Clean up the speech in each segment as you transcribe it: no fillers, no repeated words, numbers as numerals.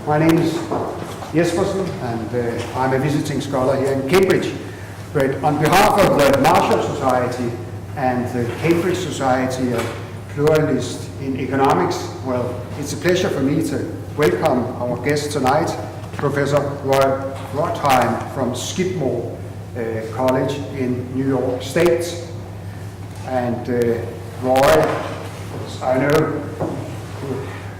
My name is Jespersen, and I'm a visiting scholar here in Cambridge. But on behalf of the Marshall Society and the Cambridge Society of Pluralists in Economics, well, it's a pleasure for me to welcome our guest tonight, Professor Roy Rotheim from Skidmore College in New York State. And Roy, as I know,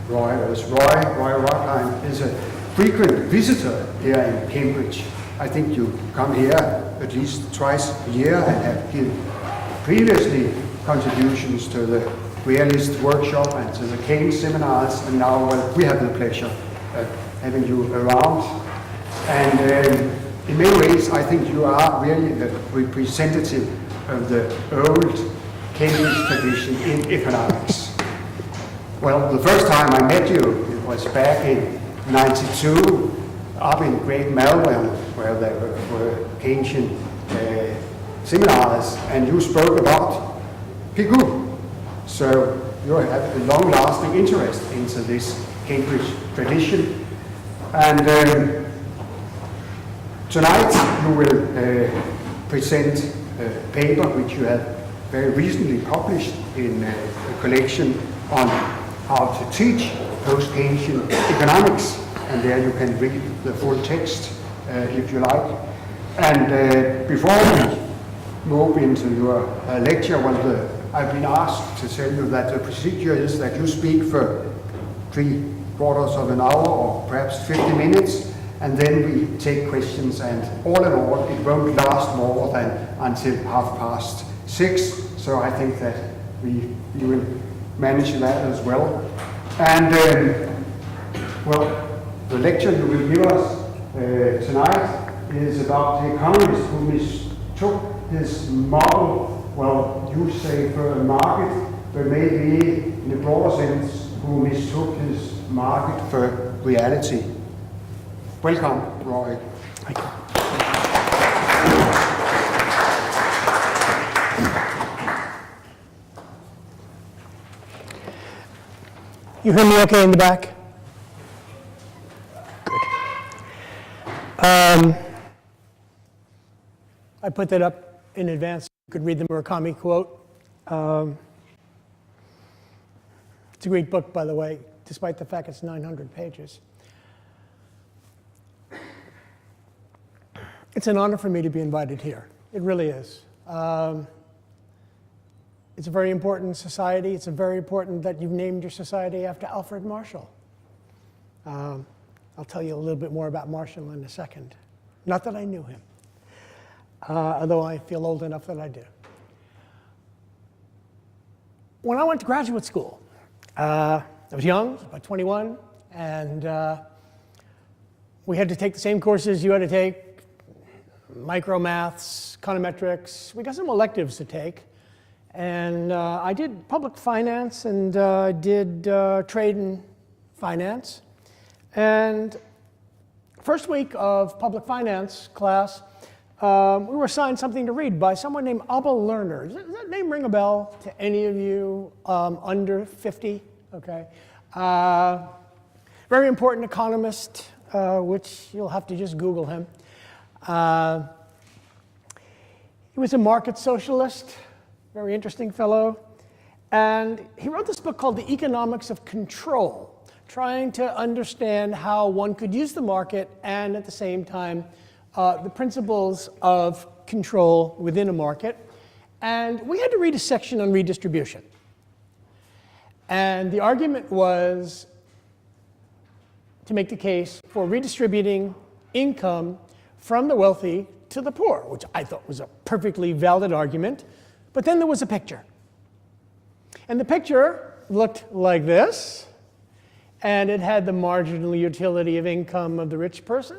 Roy Rotheim is a frequent visitor here in Cambridge. I think you come here at least twice a year and have given previously contributions to the Realist Workshop and to the Keynes seminars, and now we have the pleasure of having you around. And in many ways, I think you are really the representative of the old Cambridge tradition in economics. Well, the first time I met you, it was back in '92, up in Great Melbourne, where there were Keynesian seminars, and you spoke about Pigou. So you have a long-lasting interest into this Cambridge tradition. And tonight you will present a paper which you have very recently published in a collection on how to teach Post Keynesian Economics, and there you can read the full text if you like. And before we move into your lecture, well, I've been asked to tell you that the procedure is that you speak for 3/4 of an hour or perhaps 50 minutes, and then we take questions, and all in all, it won't last more than until 6:30. So I think that you will manage that as well. And well, the lecture you will give us tonight is about the economist who mistook his model, well, you say for a market, but maybe in a broader sense, who mistook his market for reality. Welcome, Roy. Thank you. You hear me okay in the back? Good. I put that up in advance. You could read the Murakami quote. It's a great book, by the way, despite the fact it's 900 pages. It's an honor for me to be invited here. It really is. It's a very important society. It's very important that you've named your society after Alfred Marshall. I'll tell you a little bit more about Marshall in a second. Not that I knew him, although I feel old enough that I do. When I went to graduate school, I was young, about 21, and we had to take the same courses you had to take, micromaths, econometrics. We got some electives to take. And I did public finance and did trade and finance. And first week of public finance class, we were assigned something to read by someone named Abel Lerner. Does that name ring a bell to any of you under 50? Okay. Very important economist, which you'll have to just Google him. He was a market socialist. Very interesting fellow. And he wrote this book called The Economics of Control, trying to understand how one could use the market and at the same time the principles of control within a market. And we had to read a section on redistribution. And the argument was to make the case for redistributing income from the wealthy to the poor, which I thought was a perfectly valid argument. But then there was a picture. And the picture looked like this. And it had the marginal utility of income of the rich person.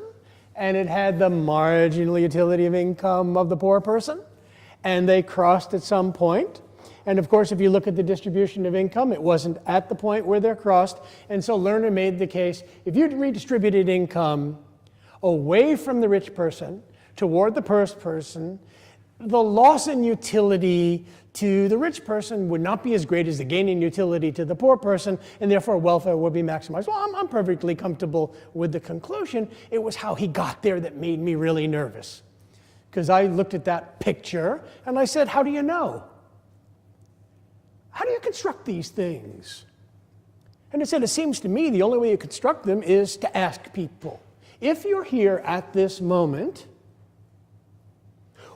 And it had the marginal utility of income of the poor person. And they crossed at some point. And of course, if you look at the distribution of income, it wasn't at the point where they're crossed. And so Lerner made the case, if you redistributed income away from the rich person toward the poor person, the loss in utility to the rich person would not be as great as the gain in utility to the poor person, and therefore welfare would be maximized. Well, I'm perfectly comfortable with the conclusion. It was how he got there that made me really nervous. Because I looked at that picture and I said, how do you know? How do you construct these things? And it said, it seems to me the only way you construct them is to ask people. If you're here at this moment,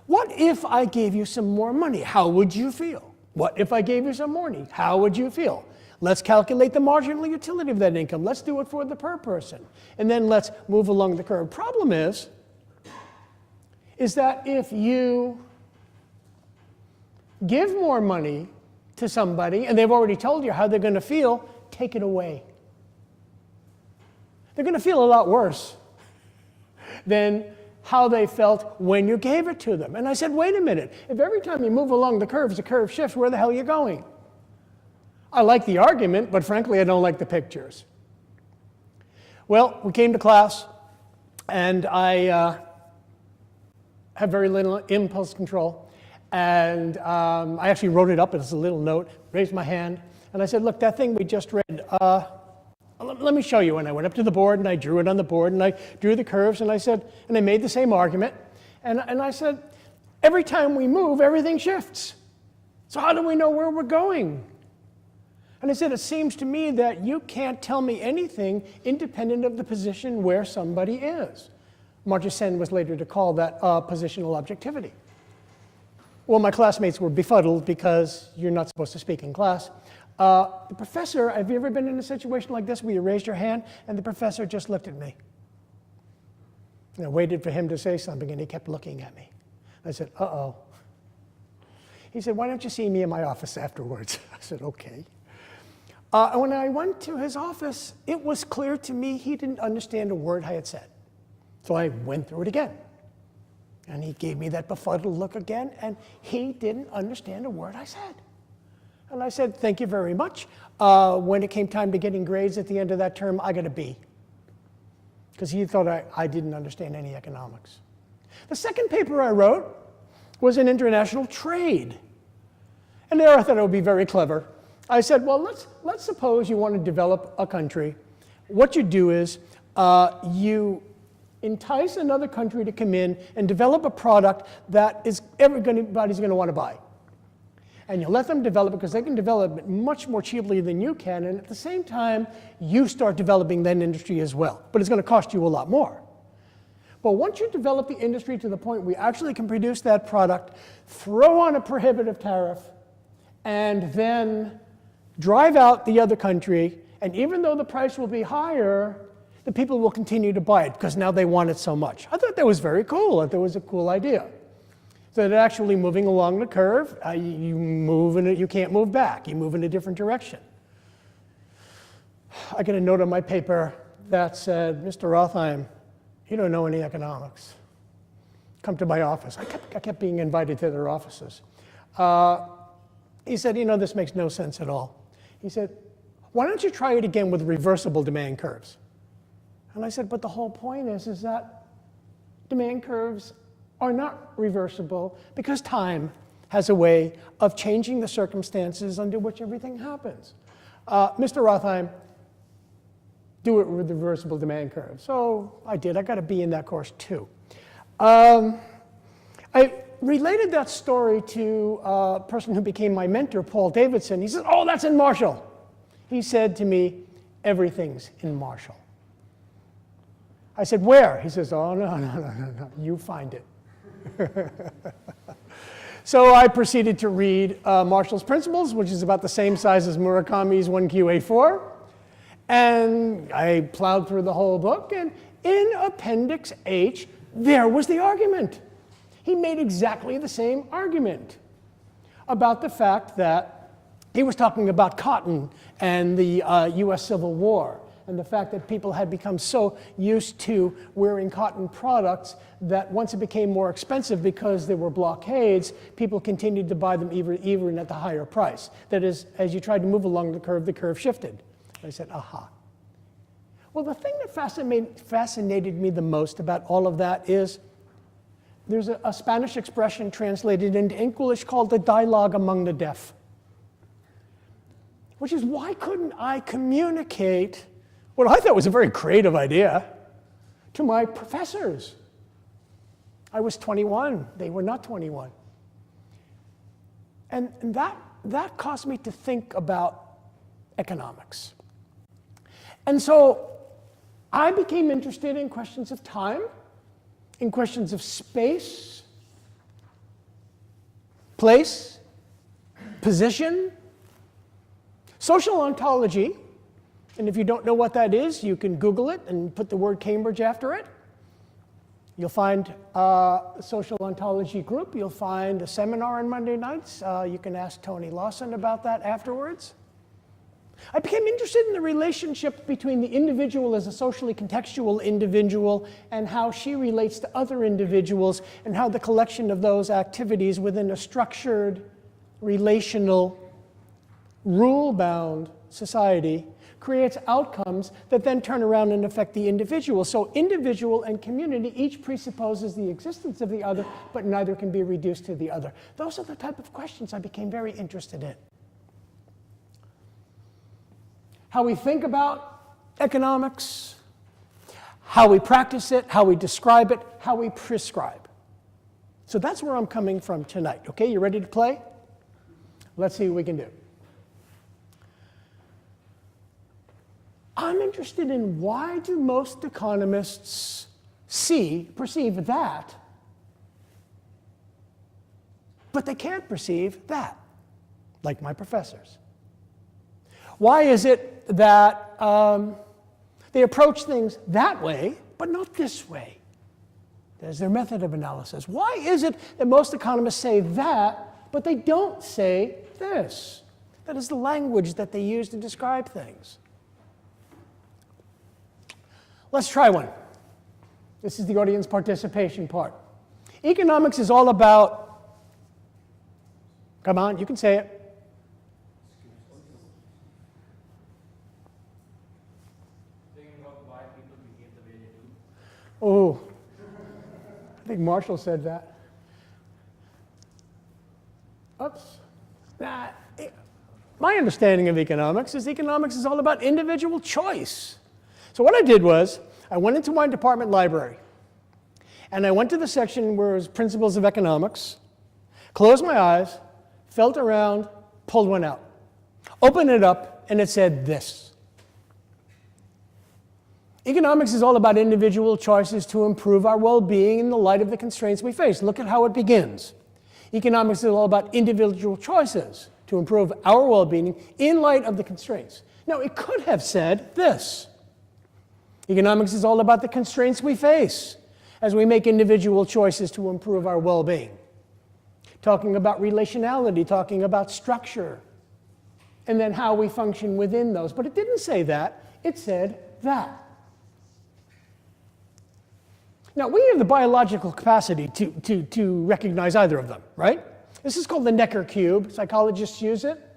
what if I gave you some more money? How would you feel? What if I gave you some more money? How would you feel? Let's calculate the marginal utility of that income. Let's do it for the per person. And then let's move along the curve. Problem is that if you give more money to somebody and they've already told you how they're going to feel, take it away. They're going to feel a lot worse than how they felt when you gave it to them. And I said, wait a minute. If every time you move along the curve shifts, where the hell are you going? I like the argument, but frankly, I don't like the pictures. Well, we came to class, and I have very little impulse control. And I actually wrote it up as a little note, raised my hand, and I said, look, that thing we just read, let me show you. And I went up to the board and I drew it on the board and I drew the curves and I said, and I made the same argument. And I said, every time we move, everything shifts. So how do we know where we're going? And I said, it seems to me that you can't tell me anything independent of the position where somebody is. Amartya Sen was later to call that positional objectivity. Well, my classmates were befuddled because you're not supposed to speak in class. The professor, have you ever been in a situation like this where you raised your hand and the professor just looked at me? And I waited for him to say something and he kept looking at me. I said, uh-oh. He said, why don't you see me in my office afterwards? I said, okay. And when I went to his office, it was clear to me he didn't understand a word I had said. So I went through it again. And he gave me that befuddled look again, and he didn't understand a word I said. And I said, thank you very much. When it came time to getting grades at the end of that term, I got a B. Because he thought I didn't understand any economics. The second paper I wrote was in international trade. And there I thought it would be very clever. I said, well, let's suppose you want to develop a country. What you do is you entice another country to come in and develop a product that everybody's going to want to buy. And you let them develop it because they can develop it much more cheaply than you can, and at the same time, you start developing that industry as well. But it's going to cost you a lot more. But once you develop the industry to the point where you actually can produce that product, throw on a prohibitive tariff, and then drive out the other country, and even though the price will be higher, the people will continue to buy it because now they want it so much. I thought that was very cool. I thought it was a cool idea. So that actually moving along the curve, you move in it, you can't move back. You move in a different direction. I got a note on my paper that said, Mr. Rotheim, you don't know any economics. Come to my office. I kept being invited to their offices. He said, you know, this makes no sense at all. He said, why don't you try it again with reversible demand curves? And I said, but the whole point is that demand curves are not reversible because time has a way of changing the circumstances under which everything happens. Mr. Rotheim, do it with reversible demand curves. So I did. I got a B in that course too. I related that story to a person who became my mentor, Paul Davidson. He said, oh, that's in Marshall. He said to me, everything's in Marshall. I said, where? He says, oh, no, you find it. So I proceeded to read Marshall's Principles, which is about the same size as Murakami's 1Q84. And I plowed through the whole book, and in Appendix H, there was the argument. He made exactly the same argument about the fact that he was talking about cotton and the US Civil War, and the fact that people had become so used to wearing cotton products that once it became more expensive because there were blockades, people continued to buy them even at the higher price. That is, as you tried to move along the curve shifted. I said, aha. Well, the thing that fascinated me the most about all of that is there's a Spanish expression translated into English called the dialogue among the deaf. Which is, why couldn't I communicate what I thought was a very creative idea to my professors? I was 21, they were not 21. And that caused me to think about economics. And so I became interested in questions of time, in questions of space, place, position, social ontology. And if you don't know what that is, you can Google it and put the word Cambridge after it. You'll find a social ontology group. You'll find a seminar on Monday nights. You can ask Tony Lawson about that afterwards. I became interested in the relationship between the individual as a socially contextual individual and how she relates to other individuals, and how the collection of those activities within a structured, relational, rule-bound society creates outcomes that then turn around and affect the individual. So individual and community each presupposes the existence of the other, but neither can be reduced to the other. Those are the type of questions I became very interested in. How we think about economics, how we practice it, how we describe it, how we prescribe. So that's where I'm coming from tonight. Okay, you ready to play? Let's see what we can do. I'm interested in, why do most economists perceive that, but they can't perceive that, like my professors? Why is it that they approach things that way, but not this way? There's their method of analysis. Why is it that most economists say that, but they don't say this? That is the language that they use to describe things. Let's try one. This is the audience participation part. Economics is all about, come on, you can say it. Thinking about why people behave the way they do. Oh, I think Marshall said that. Oops. My understanding of economics is all about individual choice. So what I did was, I went into my department library, and I went to the section where it was Principles of Economics, closed my eyes, felt around, pulled one out, opened it up, and it said this: economics is all about individual choices to improve our well-being in the light of the constraints we face. Look at how it begins. Economics is all about individual choices to improve our well-being in light of the constraints. Now, it could have said this: economics is all about the constraints we face as we make individual choices to improve our well-being. Talking about relationality, talking about structure, and then how we function within those. But it didn't say that, it said that. Now, we have the biological capacity to recognize either of them, right? This is called the Necker cube. Psychologists use it.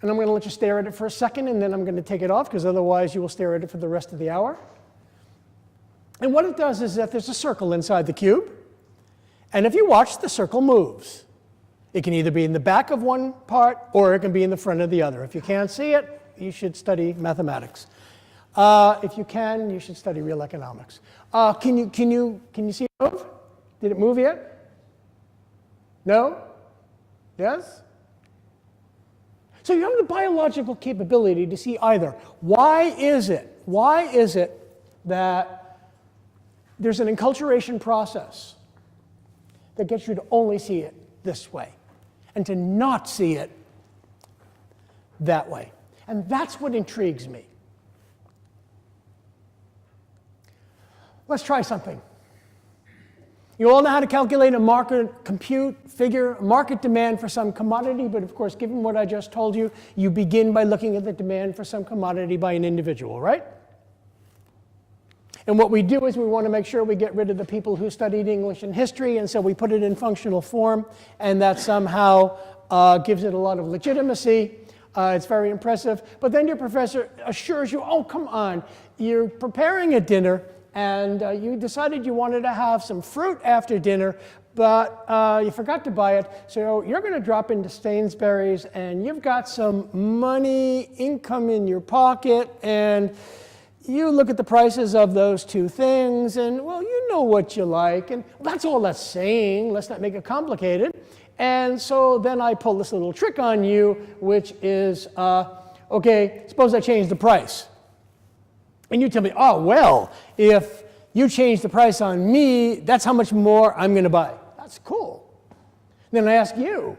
And I'm going to let you stare at it for a second, and then I'm going to take it off, because otherwise you will stare at it for the rest of the hour. And what it does is that there's a circle inside the cube, and if you watch, the circle moves. It can either be in the back of one part, or it can be in the front of the other. If you can't see it, you should study mathematics. If you can, you should study real economics. Can you see it move? Did it move yet? No? Yes? So you have the biological capability to see either. Why is it that there's an enculturation process that gets you to only see it this way and to not see it that way? And that's what intrigues me. Let's try something. You all know how to calculate a market demand for some commodity, but of course, given what I just told you, you begin by looking at the demand for some commodity by an individual, right? And what we do is we want to make sure we get rid of the people who studied English and history, and so we put it in functional form, and that somehow gives it a lot of legitimacy. It's very impressive. But then your professor assures you, oh, come on, you're preparing a dinner, and you decided you wanted to have some fruit after dinner, but you forgot to buy it, so you're going to drop into Sainsbury's, and you've got some money, income in your pocket, and you look at the prices of those two things, and, well, you know what you like, and that's all that's saying. Let's not make it complicated. And so then I pull this little trick on you, which is, okay, suppose I change the price. And you tell me, oh, well, if you change the price on me, that's how much more I'm going to buy. That's cool. Then I ask you,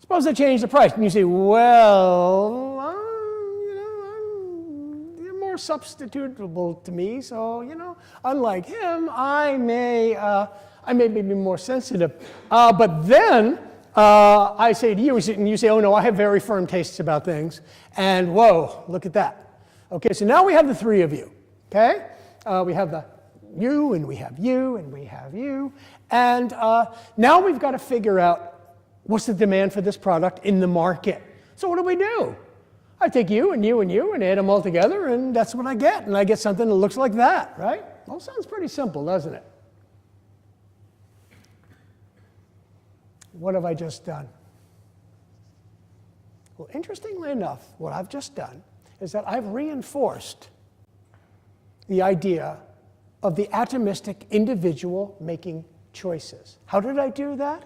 suppose I change the price. And you say, well, you're more substitutable to me. So, unlike him, I may be more sensitive. But then I say to you, and you say, oh, no, I have very firm tastes about things. And whoa, look at that. Okay, so now we have the three of you, okay? We have the you, and we have you, and we have you. And now we've got to figure out what's the demand for this product in the market. So what do? I take you, and you, and you, and add them all together, and that's what I get. And I get something that looks like that, right? Well, sounds pretty simple, doesn't it? What have I just done? Well, interestingly enough, what I've just done is that I've reinforced the idea of the atomistic individual making choices. How did I do that?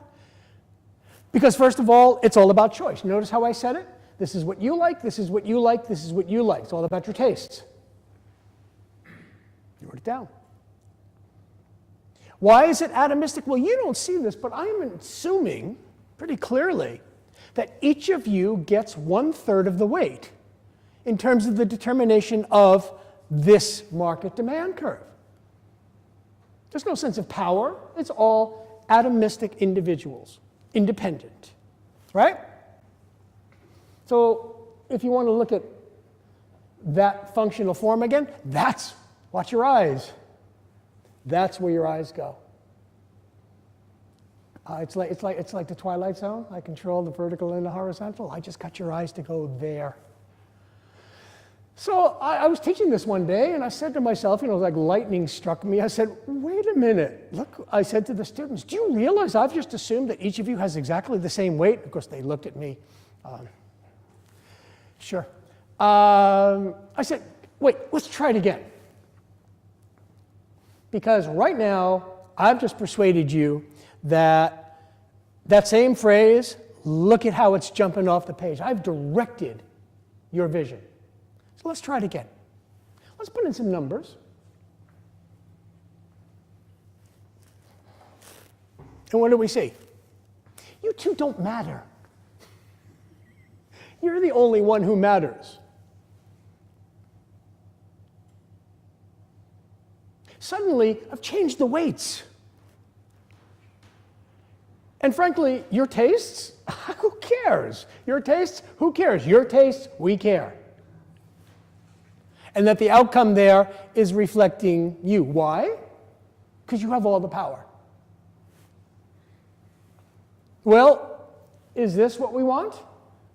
Because first of all, it's all about choice. Notice how I said it? This is what you like, this is what you like, this is what you like. It's all about your tastes. You wrote it down. Why is it atomistic? Well, you don't see this, but I'm assuming pretty clearly that each of you gets 1/3 of the weight in terms of the determination of this market demand curve. There's no sense of power. It's all atomistic individuals, independent, right? So if you want to look at that functional form again, watch your eyes. That's where your eyes go. It's like the Twilight Zone. I control the vertical and the horizontal. I just got your eyes to go there. So I was teaching this one day, and I said to myself, like lightning struck me. I said, wait a minute. Look, I said to the students, do you realize I've just assumed that each of you has exactly the same weight? Of course, they looked at me. Sure. I said, wait, let's try it again. Because right now, I've just persuaded you that that same phrase, look at how it's jumping off the page. I've directed your vision. So let's try it again. Let's put in some numbers. And what do we see? You two don't matter. You're the only one who matters. Suddenly, I've changed the weights. And frankly, your tastes, who cares? Your tastes, who cares? Your tastes, we care. And that the outcome there is reflecting you. Why? Because you have all the power. Well, is this what we want?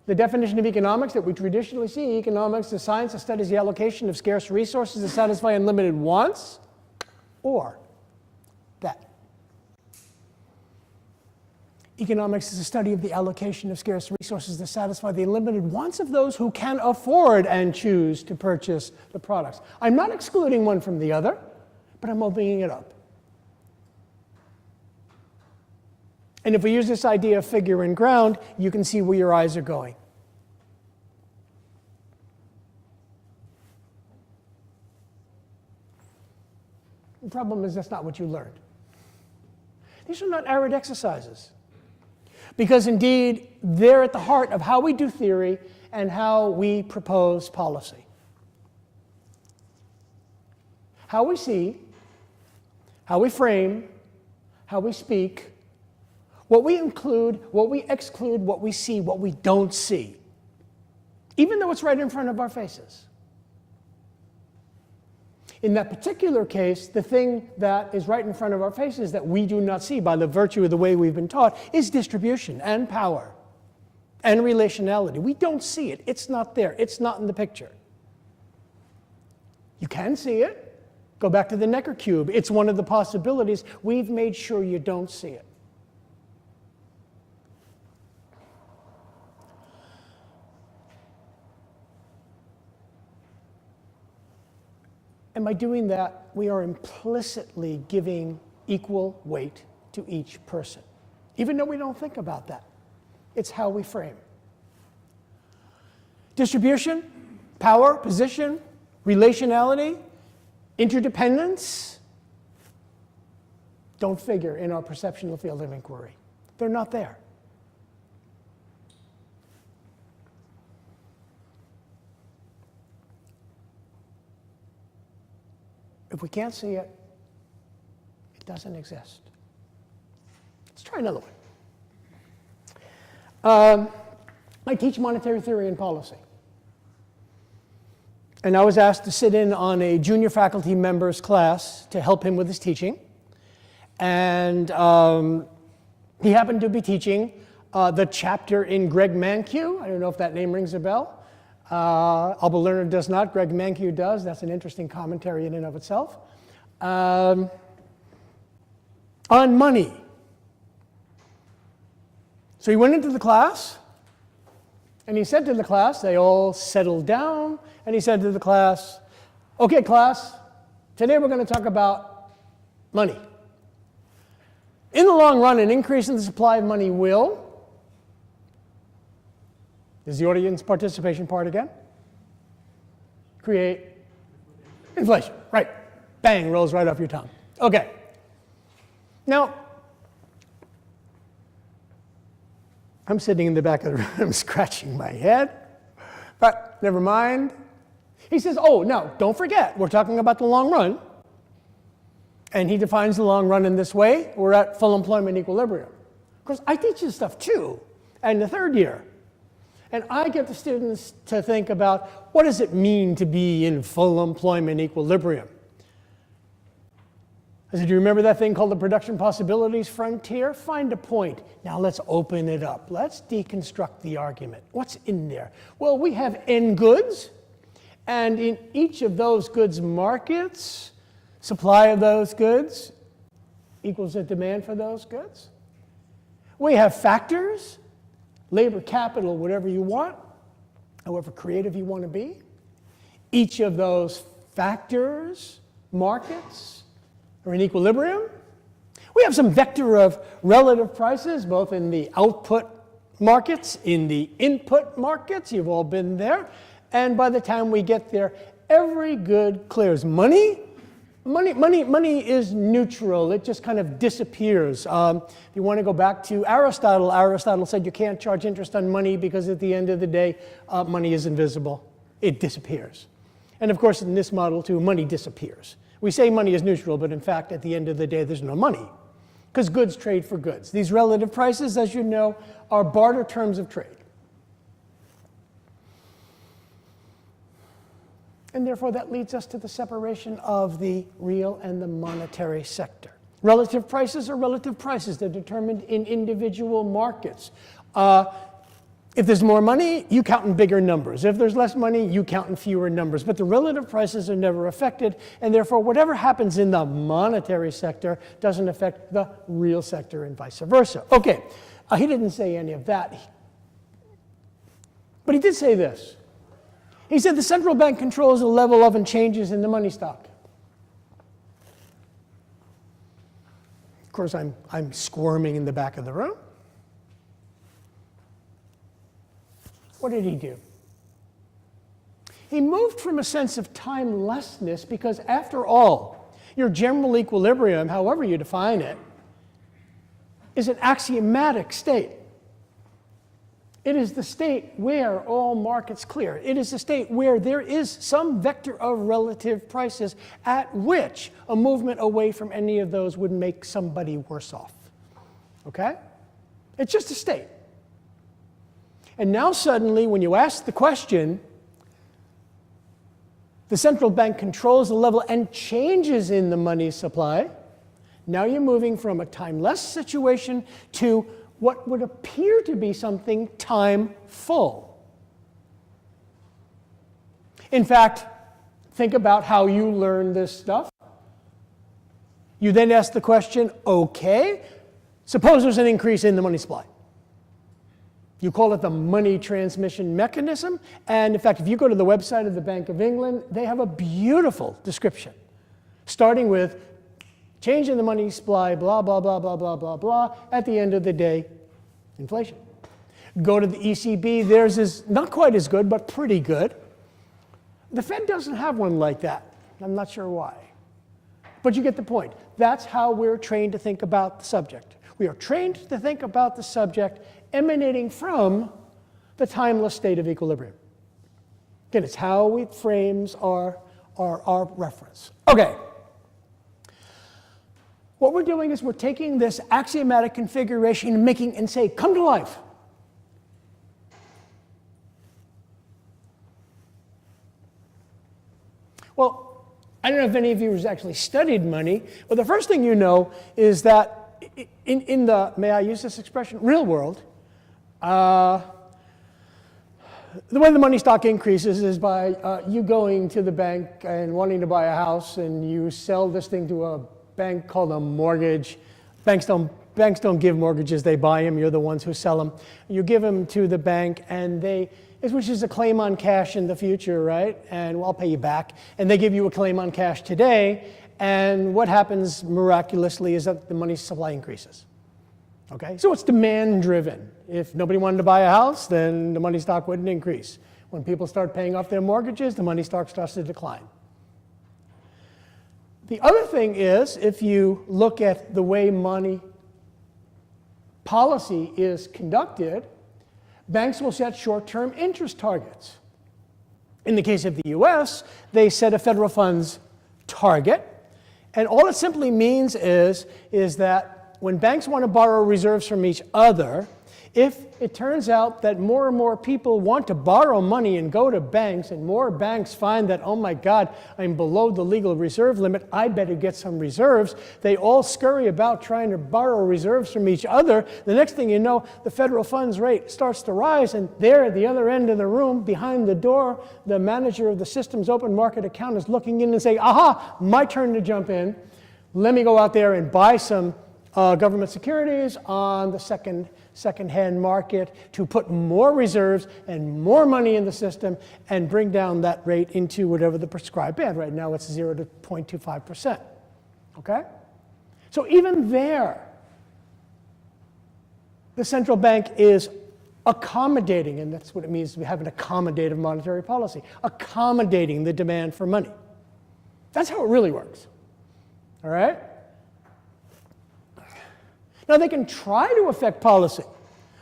The definition of economics that we traditionally see, economics is science that studies the allocation of scarce resources to satisfy unlimited wants, or that. Economics is a study of the allocation of scarce resources to satisfy the limited wants of those who can afford and choose to purchase the products. I'm not excluding one from the other, but I'm opening it up. And if we use this idea of figure and ground, you can see where your eyes are going. The problem is that's not what you learned. These are not arid exercises. Because indeed, they're at the heart of how we do theory and how we propose policy. How we see, how we frame, how we speak, what we include, what we exclude, what we see, what we don't see, even though it's right in front of our faces. In that particular case, the thing that is right in front of our faces that we do not see by the virtue of the way we've been taught is distribution and power and relationality. We don't see it. It's not there. It's not in the picture. You can see it. Go back to the Necker cube. It's one of the possibilities. We've made sure you don't see it. And by doing that, we are implicitly giving equal weight to each person, even though we don't think about that. It's how we frame. Distribution, power, position, relationality, interdependence don't figure in our perceptual field of inquiry. They're not there. If we can't see it, it doesn't exist. Let's try another one. I teach monetary theory and policy. And I was asked to sit in on a junior faculty member's class to help him with his teaching. And he happened to be teaching the chapter in Greg Mankiw. I don't know if that name rings a bell. Alba Lerner does not. Greg Mankiw does. That's an interesting commentary in and of itself. On money. So he went into the class, and he said to the class, they all settled down, and he said to the class, okay, class, today we're going to talk about money. In the long run, an increase in the supply of money will, is the audience participation part again? Create inflation. Right. Bang, rolls right off your tongue. Okay. Now, I'm sitting in the back of the room scratching my head, but never mind. He says, oh, no, don't forget, we're talking about the long run. And he defines the long run in this way. We're at full employment equilibrium. Of course, I teach this stuff too, and the third year. And I get the students to think about, what does it mean to be in full employment equilibrium? I said, do you remember that thing called the production possibilities frontier? Find a point. Now let's open it up. Let's deconstruct the argument. What's in there? Well, we have N goods, and in each of those goods markets, supply of those goods equals the demand for those goods. We have factors, labor, capital, whatever you want, however creative you want to be. Each of those factors, markets, are in equilibrium. We have some vector of relative prices, both in the output markets, in the input markets. You've all been there. And by the time we get there, every good clears. Money is neutral. It just kind of disappears. If you want to go back to Aristotle, Aristotle said you can't charge interest on money because at the end of the day, money is invisible. It disappears. And of course, in this model too, money disappears. We say money is neutral, but in fact, at the end of the day, there's no money because goods trade for goods. These relative prices, as you know, are barter terms of trade. And therefore, that leads us to the separation of the real and the monetary sector. Relative prices are relative prices. They're determined in individual markets. If there's more money, you count in bigger numbers. If there's less money, you count in fewer numbers. But the relative prices are never affected, and therefore, whatever happens in the monetary sector doesn't affect the real sector and vice versa. Okay, he didn't say any of that. But he did say this. He said the central bank controls the level of and changes in the money stock. Of course, I'm squirming in the back of the room. What did he do? He moved from a sense of timelessness because, after all, your general equilibrium, however you define it, is an axiomatic state. It is the state where all markets clear. It is the state where there is some vector of relative prices at which a movement away from any of those would make somebody worse off. Okay? It's just a state. And now suddenly, when you ask the question, the central bank controls the level and changes in the money supply, now you're moving from a timeless situation to what would appear to be something time-full. In fact, think about how you learn this stuff. You then ask the question, okay, suppose there's an increase in the money supply. You call it the money transmission mechanism. And in fact, if you go to the website of the Bank of England, they have a beautiful description, starting with change in the money supply, blah, blah, blah, blah, blah, blah, blah. At the end of the day, inflation. Go to the ECB. Theirs is not quite as good, but pretty good. The Fed doesn't have one like that. I'm not sure why. But you get the point. That's how we're trained to think about the subject. We are trained to think about the subject emanating from the timeless state of equilibrium. Again, it's how it frames our reference. Okay. What we're doing is we're taking this axiomatic configuration and making and say, come to life. Well, I don't know if any of you has actually studied money, but the first thing you know is that in the, may I use this expression, real world, the way the money stock increases is by you going to the bank and wanting to buy a house, and you sell this thing to a bank called a mortgage. Banks don't give mortgages, they buy them. You're the ones who sell them. You give them to the bank, and which is a claim on cash in the future, right? And I'll pay you back. And they give you a claim on cash today, and what happens miraculously is that the money supply increases. Okay, so it's demand driven. If nobody wanted to buy a house, then the money stock wouldn't increase. When people start paying off their mortgages, the money stock starts to decline. The other thing is, if you look at the way money policy is conducted, banks will set short-term interest targets. In the case of the US, they set a federal funds target, and all it simply means is that when banks want to borrow reserves from each other, if it turns out that more and more people want to borrow money and go to banks, and more banks find that, oh my God, I'm below the legal reserve limit, I better get some reserves, they all scurry about trying to borrow reserves from each other. The next thing you know, the federal funds rate starts to rise, and there at the other end of the room, behind the door, the manager of the system's open market account is looking in and saying, aha, my turn to jump in. Let me go out there and buy some government securities on the second-hand market to put more reserves and more money in the system and bring down that rate into whatever the prescribed band. Right now it's 0 to 0.25%. Okay? So even there, the central bank is accommodating, and that's what it means to have an accommodative monetary policy, accommodating the demand for money. That's how it really works. All right? Now, they can try to affect policy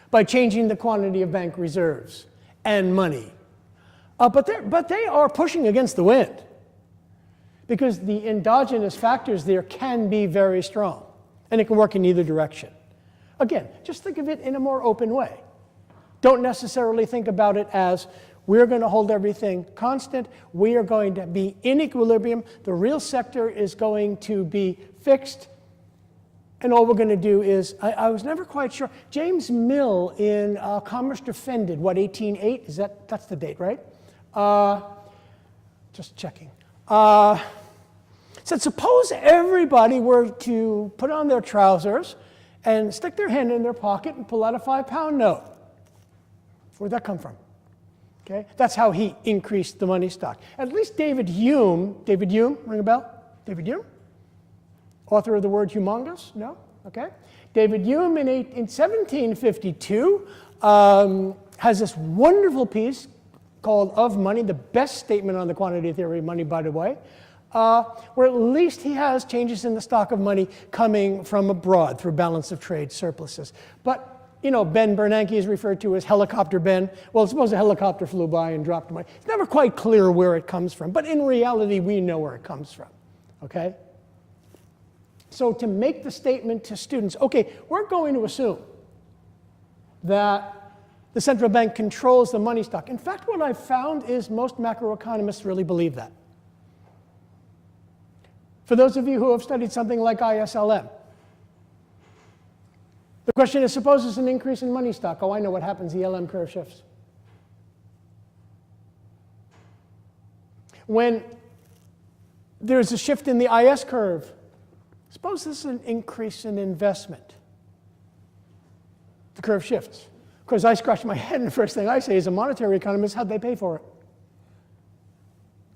by changing the quantity of bank reserves and money. But they are pushing against the wind, because the endogenous factors there can be very strong, and it can work in either direction. Again, just think of it in a more open way. Don't necessarily think about it as we're going to hold everything constant. We are going to be in equilibrium. The real sector is going to be fixed. And all we're going to do is, I was never quite sure. James Mill in Commerce Defended, what, 1808? That's the date, right? Just checking. Said, suppose everybody were to put on their trousers and stick their hand in their pocket and pull out a £5 note. Where'd that come from? Okay, that's how he increased the money stock. At least David Hume, ring a bell? David Hume? Author of the word humongous? No? Okay. David Hume in 1752 has this wonderful piece called Of Money, the best statement on the quantity theory of money, by the way, where at least he has changes in the stock of money coming from abroad through balance of trade surpluses. But you know, Ben Bernanke is referred to as Helicopter Ben. Well, suppose a helicopter flew by and dropped money. It's never quite clear where it comes from, but in reality, we know where it comes from. Okay? So to make the statement to students, okay, we're going to assume that the central bank controls the money stock. In fact, what I've found is most macroeconomists really believe that. For those of you who have studied something like ISLM, the question is, suppose there's an increase in money stock. Oh, I know what happens. The LM curve shifts. When there's a shift in the IS curve, Suppose this is an increase in investment. The curve shifts. Because I scratch my head and the first thing I say as a monetary economist, how'd they pay for it?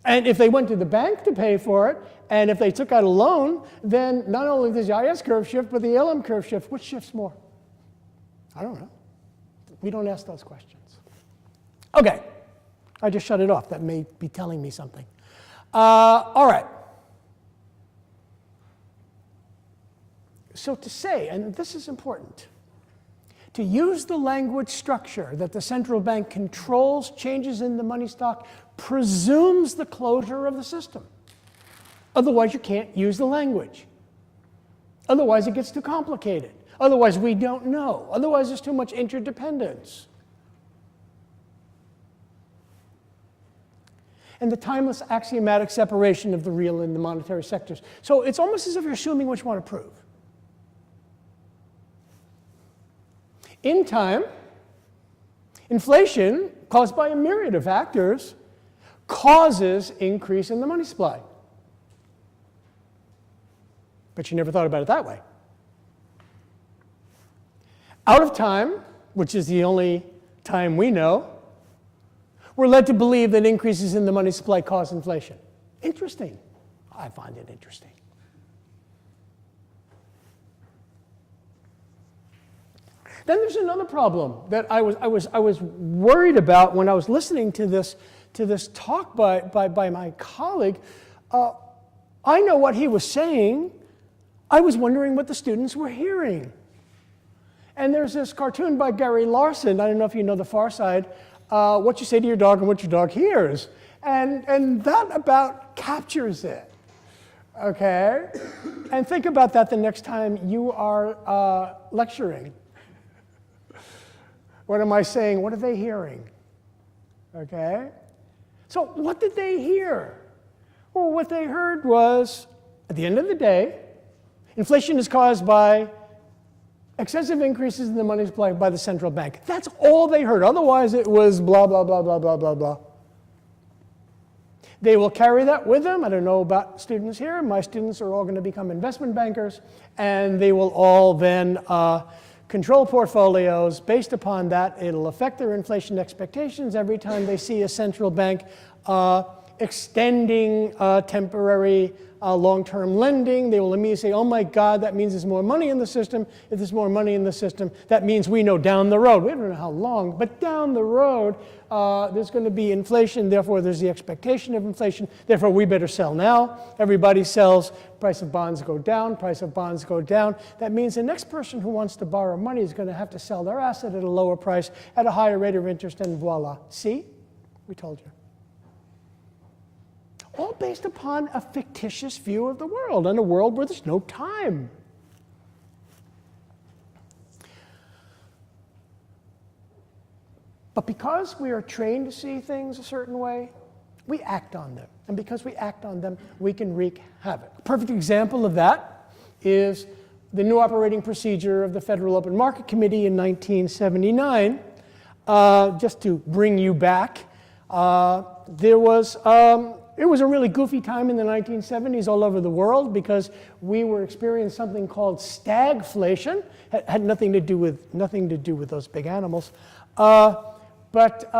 And if they went to the bank to pay for it, and if they took out a loan, then not only does the IS curve shift, but the LM curve shift. Which shifts more? I don't know. We don't ask those questions. Okay. I just shut it off. That may be telling me something. All right. So to say, and this is important, to use the language structure that the central bank controls changes in the money stock presumes the closure of the system. Otherwise, you can't use the language. Otherwise, it gets too complicated. Otherwise, we don't know. Otherwise, there's too much interdependence. And the timeless axiomatic separation of the real and the monetary sectors. So it's almost as if you're assuming what you want to prove. In time, inflation, caused by a myriad of factors, causes increase in the money supply. But you never thought about it that way. Out of time, which is the only time we know, we're led to believe that increases in the money supply cause inflation. Interesting. I find it interesting. Then there's another problem that I was worried about when I was listening to this talk by my colleague. I know what he was saying. I was wondering what the students were hearing. And there's this cartoon by Gary Larson. I don't know if you know The Far Side. What you say to your dog and what your dog hears. And that about captures it. Okay? And think about that the next time you are lecturing. What am I saying? What are they hearing? Okay? So what did they hear? Well, what they heard was, at the end of the day, inflation is caused by excessive increases in the money supply by the central bank. That's all they heard. Otherwise, it was blah, blah, blah, blah, blah, blah, blah. They will carry that with them. I don't know about students here. My students are all going to become investment bankers, and they will all then control portfolios. Based upon that, it'll affect their inflation expectations every time they see a central bank extending temporary long-term lending. They will immediately say, oh my God, that means there's more money in the system. If there's more money in the system, that means we know down the road, we don't know how long, but down the road, there's going to be inflation. Therefore, there's the expectation of inflation. Therefore, we better sell now. Everybody sells. Price of bonds go down. Price of bonds go down. That means the next person who wants to borrow money is going to have to sell their asset at a lower price at a higher rate of interest, and voila. See? We told you. All based upon a fictitious view of the world, and a world where there's no time. But because we are trained to see things a certain way, we act on them. And because we act on them, we can wreak havoc. A perfect example of that is the new operating procedure of the Federal Open Market Committee in 1979. Just to bring you back, it was a really goofy time in the 1970s all over the world because we were experiencing something called stagflation. It had nothing to do with those big animals. But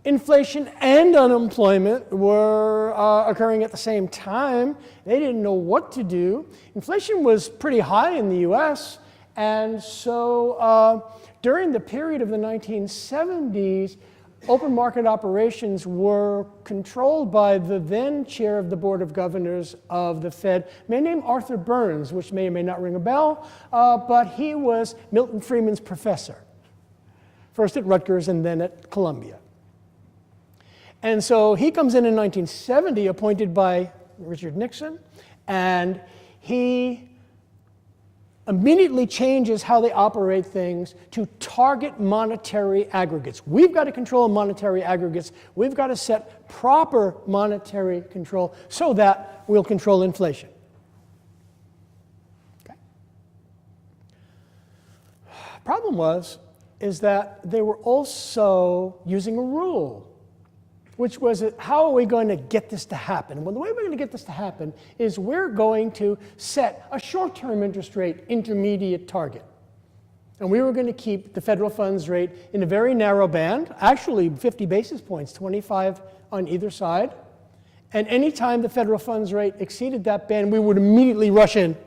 inflation and unemployment were occurring at the same time. They didn't know what to do. Inflation was pretty high in the US, and so during the period of the 1970s, open market operations were controlled by the then chair of the Board of Governors of the Fed, a man named Arthur Burns, which may or may not ring a bell, but he was Milton Friedman's professor, first at Rutgers and then at Columbia. And so he comes in 1970, appointed by Richard Nixon, and he immediately changes how they operate things to target monetary aggregates. We've got to control monetary aggregates. We've got to set proper monetary control so that we'll control inflation. Okay. Problem is that they were also using a rule. which was how are we going to get this to happen? Well, the way we're going to get this to happen is we're going to set a short-term interest rate intermediate target. And we were going to keep the federal funds rate in a very narrow band, actually 50 basis points, 25 on either side. And anytime the federal funds rate exceeded that band, we would immediately rush in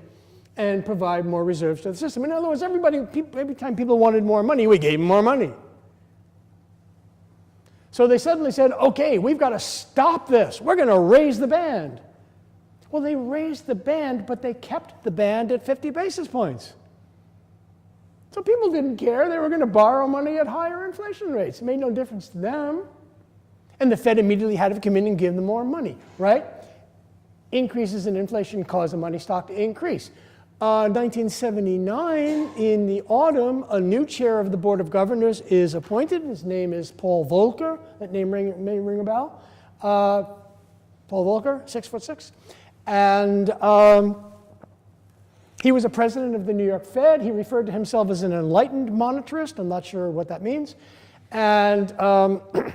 and provide more reserves to the system. In other words, every time people wanted more money, we gave them more money. So they suddenly said, okay, we've got to stop this. We're going to raise the band. Well, they raised the band, but they kept the band at 50 basis points. So people didn't care. They were going to borrow money at higher inflation rates. It made no difference to them. And the Fed immediately had to come in and give them more money, right? Increases in inflation caused the money stock to increase. 1979, in the autumn, a new chair of the Board of Governors is appointed. His name is Paul Volcker. That name may ring a bell. Paul Volcker, 6'6". And he was a president of the New York Fed. He referred to himself as an enlightened monetarist. I'm not sure what that means. And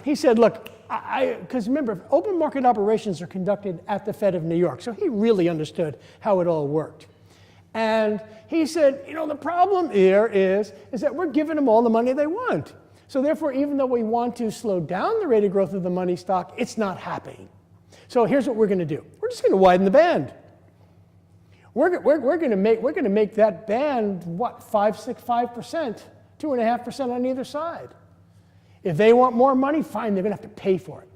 he said, look, because remember, open market operations are conducted at the Fed of New York. So he really understood how it all worked. And he said, you know, the problem here is that we're giving them all the money they want. So therefore, even though we want to slow down the rate of growth of the money stock, it's not happening. So here's what we're going to do. We're just going to widen the band. We're going to make that band, what, 5%, 2.5% on either side. If they want more money, fine, they're going to have to pay for it.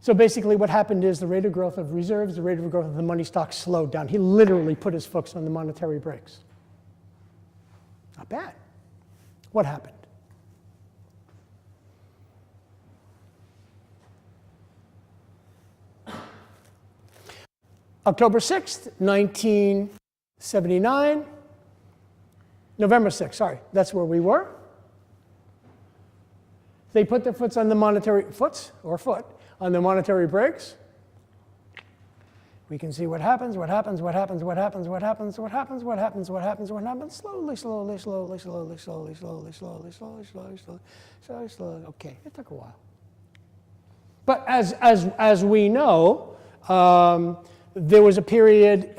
So basically what happened is the rate of growth of reserves, the rate of growth of the money stock slowed down. He literally put his foot on the monetary brakes. Not bad. What happened? October 6th, 1979. November 6th, sorry, that's where we were. They put their foot on the monetary on the monetary brakes. We can see what happens, what happens, what happens, what happens, what happens, what happens, what happens, what happens, what happens. Slowly, slowly, slowly, slowly, slowly, slowly, slowly, slowly, slowly, slowly, slowly. Okay, it took a while. But as we know, there was a period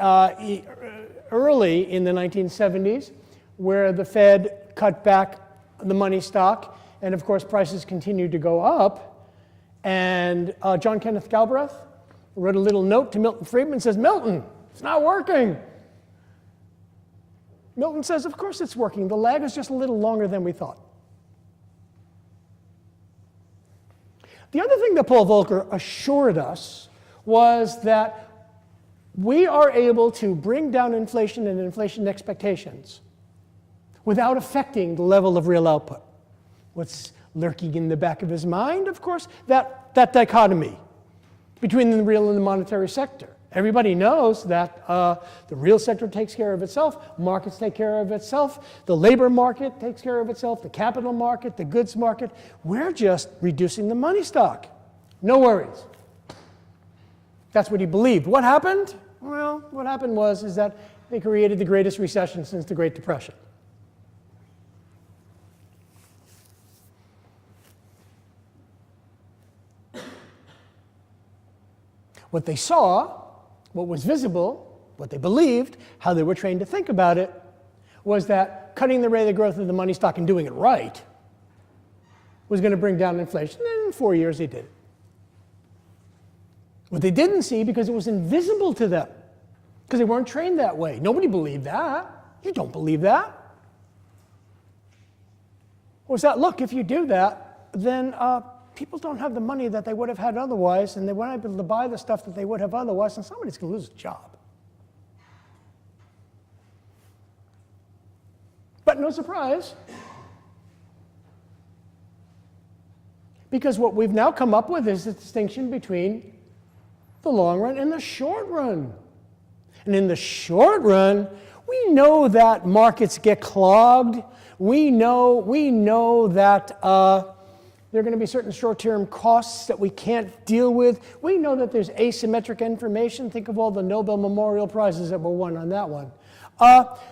early in the 1970s where the Fed cut back the money stock, and of course prices continued to go up. And John Kenneth Galbraith wrote a little note to Milton Friedman and says, Milton, it's not working. Milton says, of course it's working. The lag is just a little longer than we thought. The other thing that Paul Volcker assured us was that we are able to bring down inflation and inflation expectations without affecting the level of real output. What's lurking in the back of his mind, of course, that dichotomy between the real and the monetary sector. Everybody knows that the real sector takes care of itself, markets take care of itself, the labor market takes care of itself, the capital market, the goods market. We're just reducing the money stock. No worries. That's what he believed. What happened? Well, what happened is that they created the greatest recession since the Great Depression. What they saw, what was visible, what they believed, how they were trained to think about it, was that cutting the rate of growth of the money stock and doing it right was going to bring down inflation. And in 4 years they did it. What they didn't see, because it was invisible to them, because they weren't trained that way. Nobody believed that. You don't believe that. Was that, look, if you do that, then people don't have the money that they would have had otherwise, and they weren't able to buy the stuff that they would have otherwise, and somebody's going to lose a job. But no surprise, because what we've now come up with is a distinction between the long run and the short run. And in the short run, we know that markets get clogged. We know that there are going to be certain short-term costs that we can't deal with. We know that there's asymmetric information. Think of all the Nobel Memorial Prizes that were won on that one.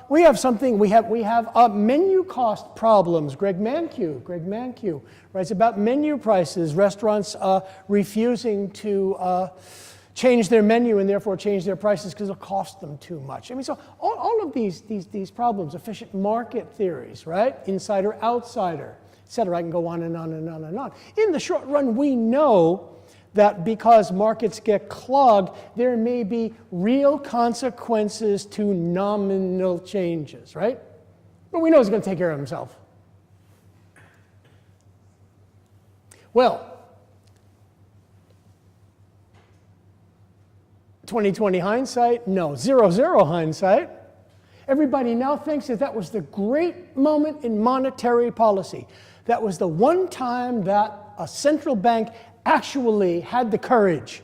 We have something, we have menu cost problems. Greg Mankiw writes about menu prices, restaurants refusing to change their menu and therefore change their prices because it'll cost them too much. I mean, so all of these problems, efficient market theories, right? Insider, outsider, et cetera. I can go on and on and on and on. In the short run, we know that because markets get clogged, there may be real consequences to nominal changes, right? But we know he's going to take care of himself. Well, 20/20 hindsight? No, 0/0 hindsight. Everybody now thinks that that was the great moment in monetary policy. That was the one time that a central bank actually had the courage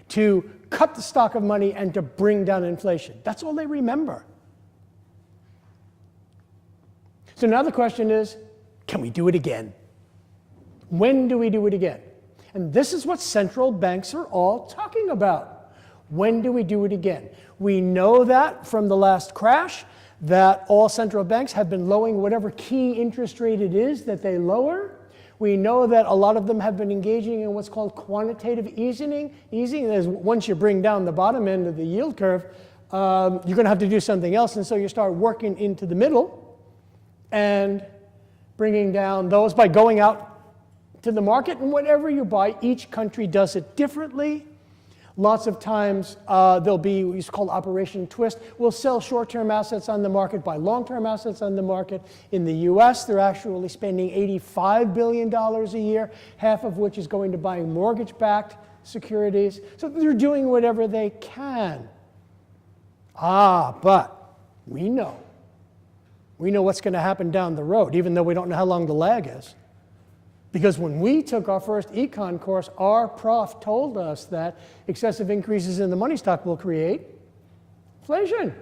to cut the stock of money and to bring down inflation. That's all they remember. So now the question is, can we do it again? When do we do it again? And this is what central banks are all talking about. When do we do it again? We know that from the last crash, that all central banks have been lowering whatever key interest rate it is that they lower. We know that a lot of them have been engaging in what's called quantitative easing. Easing is once you bring down the bottom end of the yield curve, you're going to have to do something else. And so you start working into the middle and bringing down those by going out to the market. And whatever you buy, each country does it differently. Lots of times there'll be what is called Operation Twist. We'll sell short-term assets on the market, buy long-term assets on the market. In the US, they're actually spending $85 billion a year, half of which is going to buying mortgage-backed securities. So they're doing whatever they can. But we know what's going to happen down the road, even though we don't know how long the lag is. Because when we took our first econ course, our prof told us that excessive increases in the money stock will create inflation.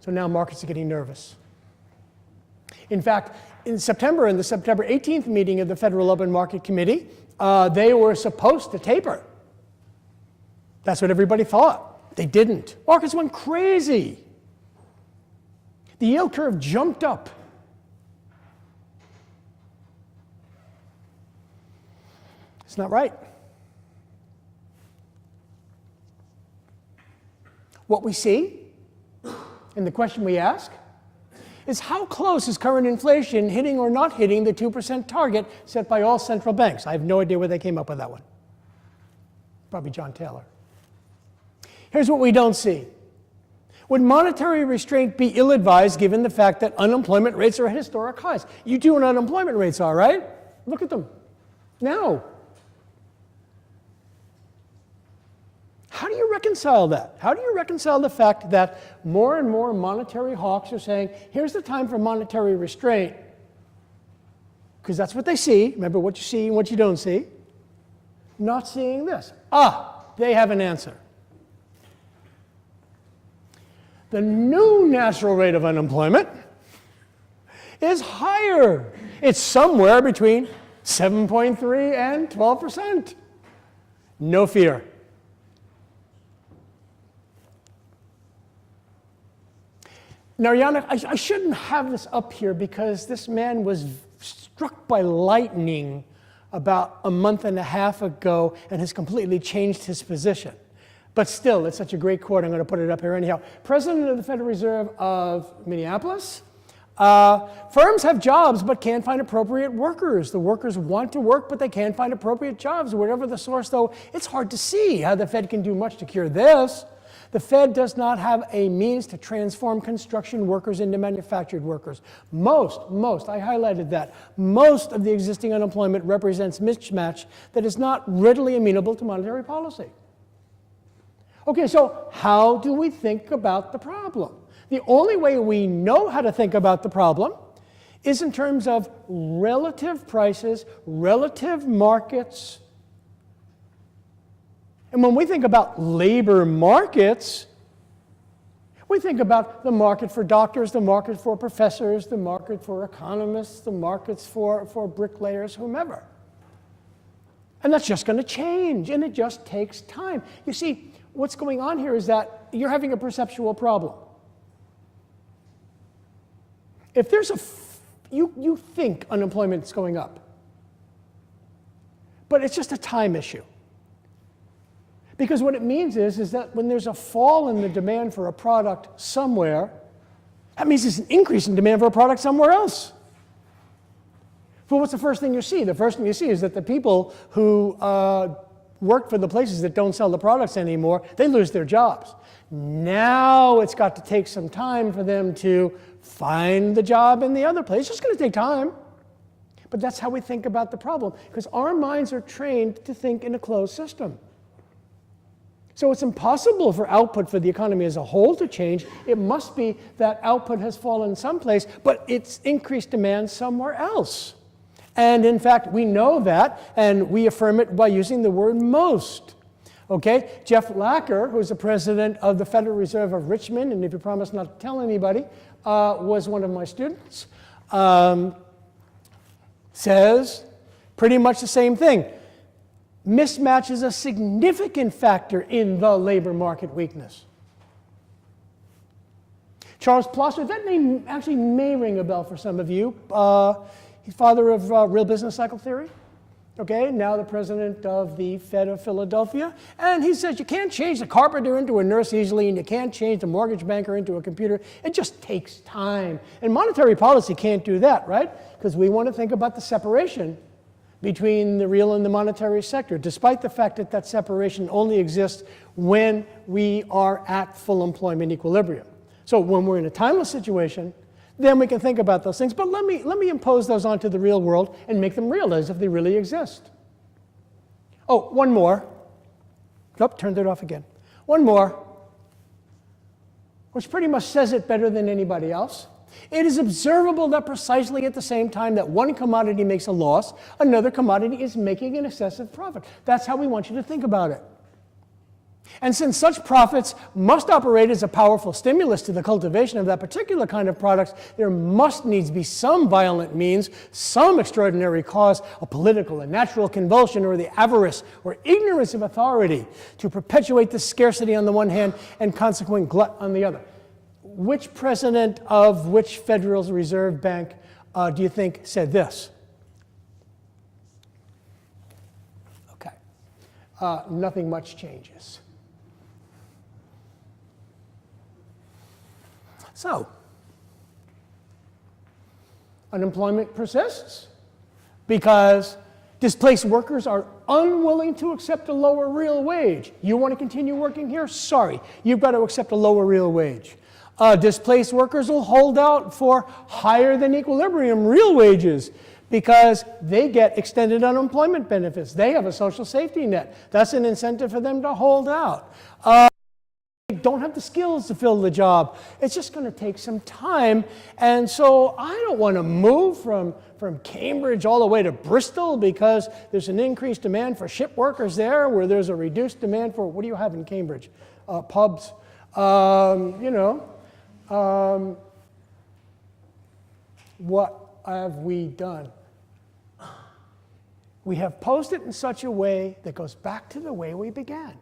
So now markets are getting nervous. In fact, in the September 18th meeting of the Federal Open Market Committee, they were supposed to taper. That's what everybody thought. They didn't. Markets went crazy. The yield curve jumped up. It's not right. What we see, and the question we ask, is how close is current inflation hitting or not hitting the 2% target set by all central banks? I have no idea where they came up with that one. Probably John Taylor. Here's what we don't see. Would monetary restraint be ill-advised given the fact that unemployment rates are at historic highs? You do know what unemployment rates are, right? Look at them. Now. How do you reconcile that? How do you reconcile the fact that more and more monetary hawks are saying, here's the time for monetary restraint, because that's what they see. Remember what you see and what you don't see. Not seeing this. They have an answer. The new natural rate of unemployment is higher. It's somewhere between 7.3 and 12%. No fear. Now, Yannick, I shouldn't have this up here because this man was struck by lightning about a month and a half ago and has completely changed his position. But still, it's such a great quote, I'm going to put it up here anyhow. President of the Federal Reserve of Minneapolis, firms have jobs but can't find appropriate workers. The workers want to work, but they can't find appropriate jobs. Whatever the source, though, it's hard to see how the Fed can do much to cure this. The Fed does not have a means to transform construction workers into manufactured workers. Most, I highlighted that, most of the existing unemployment represents mismatch that is not readily amenable to monetary policy. Okay, so how do we think about the problem? The only way we know how to think about the problem is in terms of relative prices, relative markets. And when we think about labor markets, we think about the market for doctors, the market for professors, the market for economists, the markets for bricklayers, whomever. And that's just going to change, and it just takes time. You see, what's going on here is that you're having a perceptual problem. if there's you think unemployment's going up, but it's just a time issue. Because what it means is that when there's a fall in the demand for a product somewhere, that means there's an increase in demand for a product somewhere else. But what's the first thing you see? The first thing you see is that the people who work for the places that don't sell the products anymore, they lose their jobs. Now it's got to take some time for them to find the job in the other place. It's just going to take time. But that's how we think about the problem, because our minds are trained to think in a closed system. So it's impossible for output for the economy as a whole to change. It must be that output has fallen someplace, but it's increased demand somewhere else. And in fact, we know that, and we affirm it by using the word most. Okay? Jeff Lacker, who's the president of the Federal Reserve of Richmond, and if you promise not to tell anybody, was one of my students, says pretty much the same thing. Mismatch is a significant factor in the labor market weakness. Charles Plosser, that name actually may ring a bell for some of you. He's father of real business cycle theory. Okay, now the president of the Fed of Philadelphia. And he says you can't change the carpenter into a nurse easily, and you can't change the mortgage banker into a computer. It just takes time. And monetary policy can't do that, right? Because we want to think about the separation between the real and the monetary sector, despite the fact that that separation only exists when we are at full employment equilibrium. So when we're in a timeless situation, then we can think about those things. But let me impose those onto the real world and make them real as if they really exist. Oh, one more. Oh, turned it off again. One more, which pretty much says it better than anybody else. It is observable that precisely at the same time that one commodity makes a loss, another commodity is making an excessive profit. That's how we want you to think about it. And since such profits must operate as a powerful stimulus to the cultivation of that particular kind of products, there must needs be some violent means, some extraordinary cause, a political and natural convulsion, or the avarice or ignorance of authority to perpetuate the scarcity on the one hand and consequent glut on the other. Which president of which Federal Reserve Bank do you think said this? Okay. Nothing much changes. So, unemployment persists because displaced workers are unwilling to accept a lower real wage. You want to continue working here? Sorry, you've got to accept a lower real wage. Displaced workers will hold out for higher than equilibrium real wages because they get extended unemployment benefits. They have a social safety net. That's an incentive for them to hold out. They don't have the skills to fill the job. It's just going to take some time. And so I don't want to move from Cambridge all the way to Bristol because there's an increased demand for ship workers there, where there's a reduced demand for, what do you have in Cambridge? Pubs. What have we done? We have posed it in such a way that goes back to the way we began.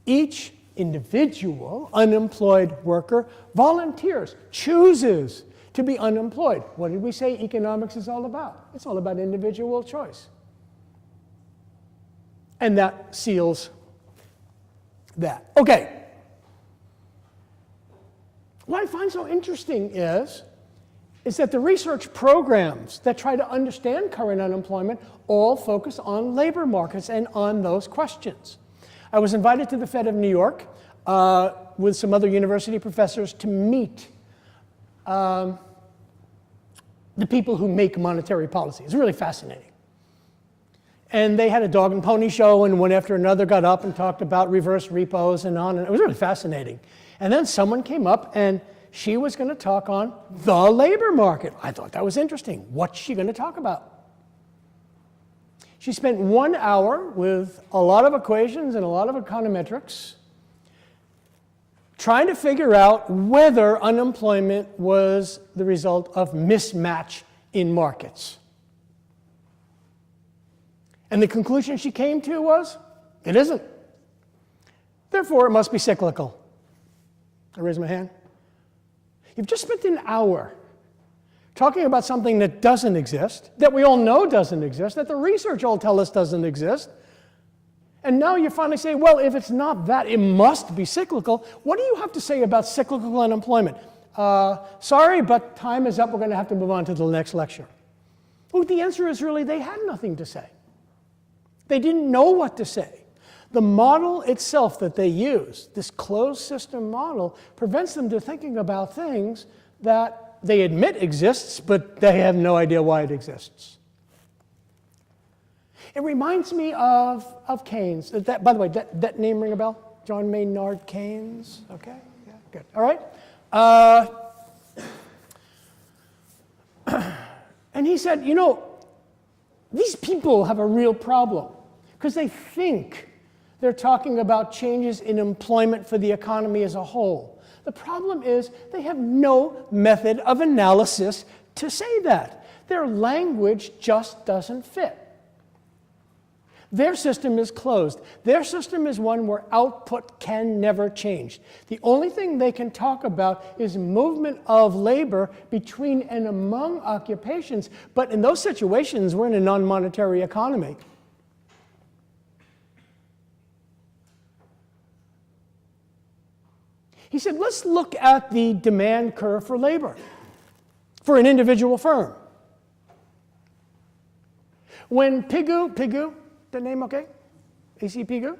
Each individual unemployed worker volunteers, chooses to be unemployed. What did we say economics is all about? It's all about individual choice. And that seals that. Okay. What I find so interesting is that the research programs that try to understand current unemployment all focus on labor markets and on those questions. I was invited to the Fed of New York with some other university professors to meet the people who make monetary policy. It's really fascinating. And they had a dog and pony show, and one after another got up and talked about reverse repos and on, and it was really fascinating. And then someone came up and she was going to talk on the labor market. I thought that was interesting. What's she going to talk about? She spent 1 hour with a lot of equations and a lot of econometrics trying to figure out whether unemployment was the result of mismatch in markets. And the conclusion she came to was, it isn't. Therefore, it must be cyclical. I raise my hand. You've just spent an hour talking about something that doesn't exist, that we all know doesn't exist, that the research all tell us doesn't exist. And now you finally say, well, if it's not that, it must be cyclical. What do you have to say about cyclical unemployment? Sorry, but time is up. We're going to have to move on to the next lecture. Well, the answer is really they had nothing to say. They didn't know what to say. The model itself that they use, this closed system model, prevents them to thinking about things that they admit exists, but they have no idea why it exists. It reminds me of Keynes. By the way, that name ring a bell? John Maynard Keynes? Okay, yeah, good. All right. And he said, you know, these people have a real problem because they think they're talking about changes in employment for the economy as a whole. The problem is they have no method of analysis to say that. Their language just doesn't fit. Their system is closed. Their system is one where output can never change. The only thing they can talk about is movement of labor between and among occupations. But in those situations, we're in a non-monetary economy. He said, let's look at the demand curve for labor for an individual firm. When Pigou, the name okay? A.C. Pigou,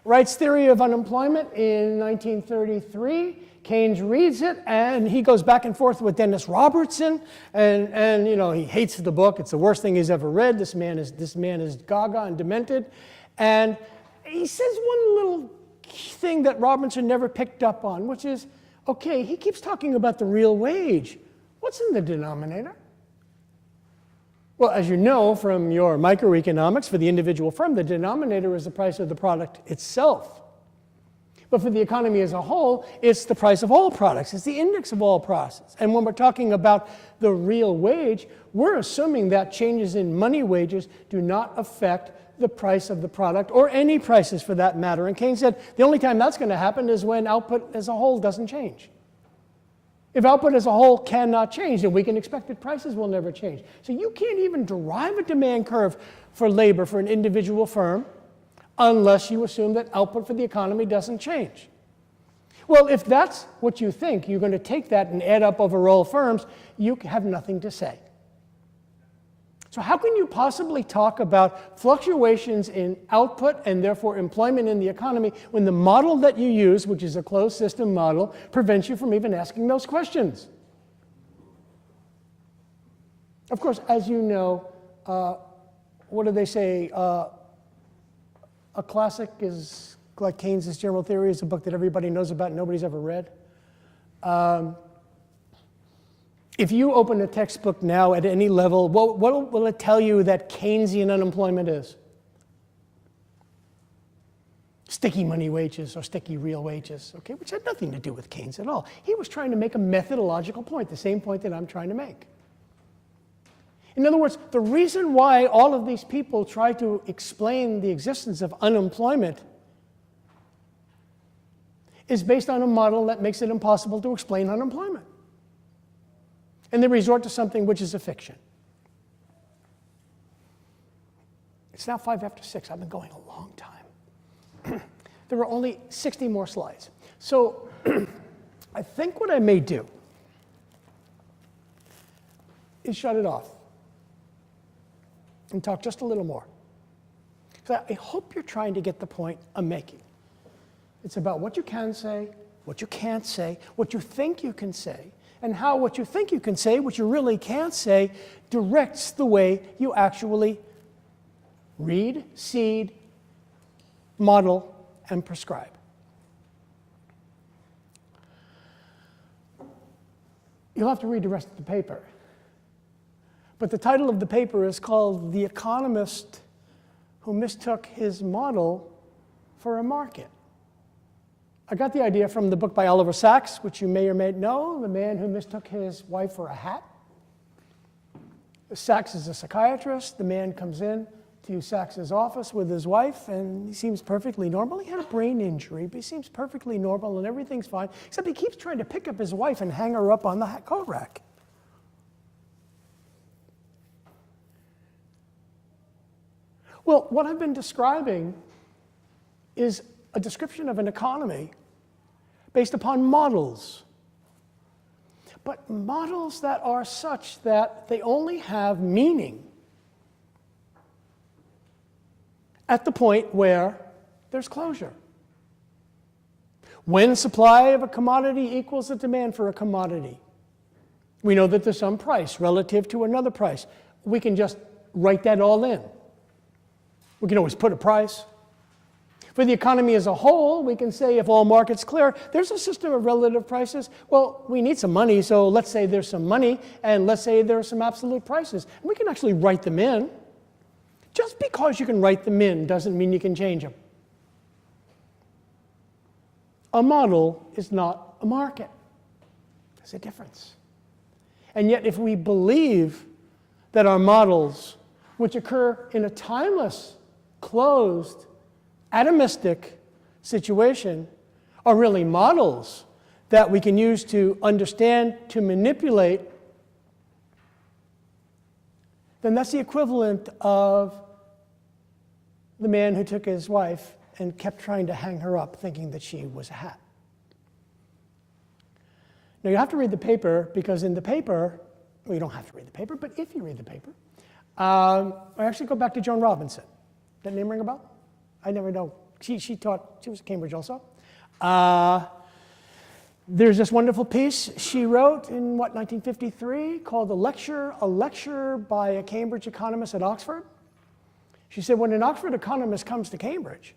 writes Theory of Unemployment in 1933. Keynes reads it, and he goes back and forth with Dennis Robertson, and you know, he hates the book. It's the worst thing he's ever read. This man is gaga and demented. And he says one little thing that Robertson never picked up on, which is, okay, he keeps talking about the real wage. What's in the denominator? Well, as you know from your microeconomics, for the individual firm, the denominator is the price of the product itself. But for the economy as a whole, it's the price of all products. It's the index of all products. And when we're talking about the real wage, we're assuming that changes in money wages do not affect the price of the product, or any prices for that matter. And Keynes said the only time that's going to happen is when output as a whole doesn't change. If output as a whole cannot change, then we can expect that prices will never change. So you can't even derive a demand curve for labor for an individual firm unless you assume that output for the economy doesn't change. Well, if that's what you think, you're going to take that and add up over all firms, you have nothing to say. So how can you possibly talk about fluctuations in output and therefore employment in the economy when the model that you use, which is a closed system model, prevents you from even asking those questions? Of course, as you know, what do they say? A classic is like Keynes' General Theory is a book that everybody knows about and nobody's ever read. If you open a textbook now at any level, what will it tell you that Keynesian unemployment is? Sticky money wages or sticky real wages, okay, which had nothing to do with Keynes at all. He was trying to make a methodological point, the same point that I'm trying to make. In other words, the reason why all of these people try to explain the existence of unemployment is based on a model that makes it impossible to explain unemployment. And they resort to something which is a fiction. It's now 5 after 6. I've been going a long time. There are only 60 more slides. So I think what I may do is shut it off and talk just a little more. So I hope you're trying to get the point I'm making. It's about what you can say, what you can't say, what you think you can say, and how what you think you can say, what you really can't say, directs the way you actually read, seed, model, and prescribe. You'll have to read the rest of the paper. But the title of the paper is called The Economist Who Mistook His Model for a Market. I got the idea from the book by Oliver Sacks, which you may or may know, The Man Who Mistook His Wife for a Hat. Sacks is a psychiatrist. The man comes in to Sacks's office with his wife, and he seems perfectly normal. He had a brain injury, but he seems perfectly normal, and everything's fine, except he keeps trying to pick up his wife and hang her up on the coat rack. Well, what I've been describing is a description of an economy based upon models. But models that are such that they only have meaning at the point where there's closure. When supply of a commodity equals the demand for a commodity, we know that there's some price relative to another price. We can just write that all in. We can always put a price. For the economy as a whole, we can say if all markets clear, there's a system of relative prices. Well, we need some money, so let's say there's some money, and let's say there are some absolute prices. And we can actually write them in. Just because you can write them in doesn't mean you can change them. A model is not a market. There's a difference. And yet, if we believe that our models, which occur in a timeless, closed, atomistic situation, are really models that we can use to understand, to manipulate, then that's the equivalent of the man who took his wife and kept trying to hang her up thinking that she was a hat. Now you have to read the paper, because in the paper, well, you don't have to read the paper, but if you read the paper, I actually go back to Joan Robinson. That name ring a bell? I never know. She was at Cambridge also. There's this wonderful piece she wrote in, 1953, called A Lecture by a Cambridge economist at Oxford. She said, when an Oxford economist comes to Cambridge,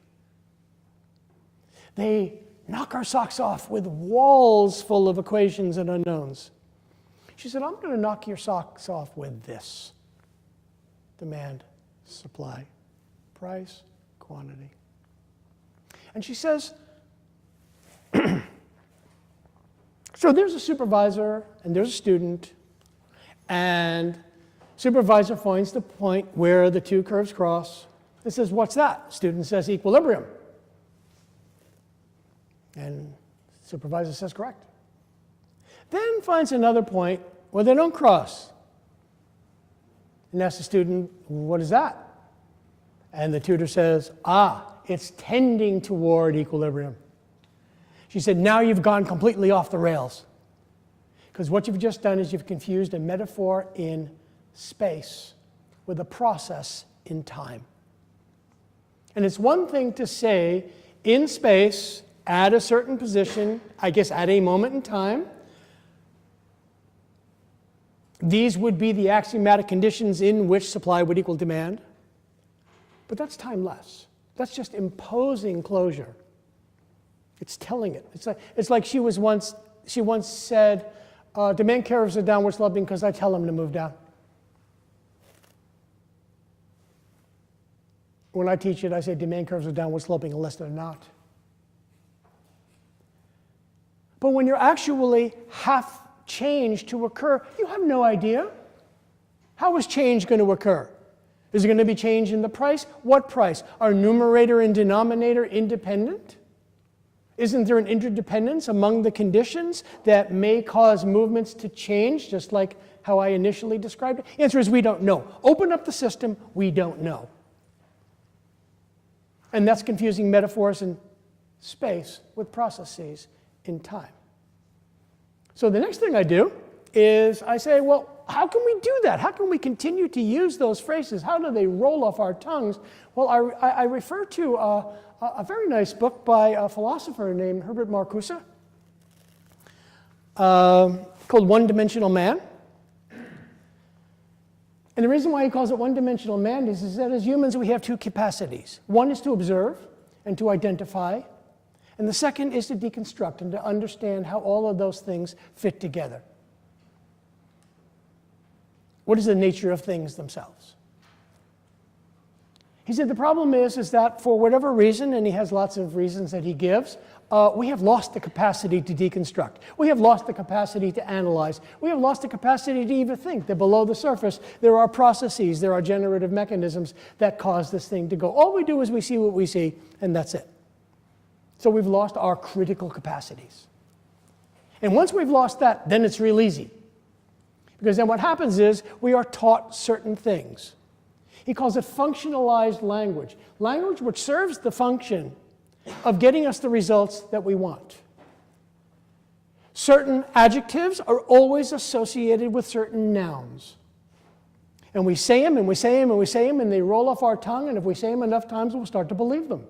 they knock our socks off with walls full of equations and unknowns. She said, I'm going to knock your socks off with this: demand, supply, price, quantity. And she says, so there's a supervisor and there's a student, and supervisor finds the point where the two curves cross and says, what's that? Student says, equilibrium. And supervisor says, correct. Then finds another point where they don't cross. And asks the student, what is that? And the tutor says, it's tending toward equilibrium. She said, now you've gone completely off the rails. Because what you've just done is you've confused a metaphor in space with a process in time. And it's one thing to say, in space, at a certain position, I guess at a moment in time, these would be the axiomatic conditions in which supply would equal demand. But that's timeless. That's just imposing closure. It's telling it. It's like she once said, demand curves are downward sloping because I tell them to move down. When I teach it, I say demand curves are downward sloping unless they're not. But when you're actually half change to occur, you have no idea. How is change going to occur? Is it going to be change in the price? What price? Are numerator and denominator independent? Isn't there an interdependence among the conditions that may cause movements to change, just like how I initially described it? The answer is we don't know. Open up the system, we don't know. And that's confusing metaphors in space with processes in time. So the next thing I do is I say, well, how can we do that? How can we continue to use those phrases? How do they roll off our tongues? Well, I refer to a very nice book by a philosopher named Herbert Marcuse called One-Dimensional Man. And the reason why he calls it one-dimensional man is that as humans we have two capacities. One is to observe and to identify, and the second is to deconstruct and to understand how all of those things fit together. What is the nature of things themselves? He said the problem is that for whatever reason, and he has lots of reasons that he gives, we have lost the capacity to deconstruct. We have lost the capacity to analyze. We have lost the capacity to even think that below the surface there are processes, there are generative mechanisms that cause this thing to go. All we do is we see what we see, and that's it. So we've lost our critical capacities. And once we've lost that, then it's real easy. Because then what happens is we are taught certain things. He calls it functionalized language, language which serves the function of getting us the results that we want. Certain adjectives are always associated with certain nouns. And we say them, and we say them, and we say them, and they roll off our tongue, and if we say them enough times, we'll start to believe them.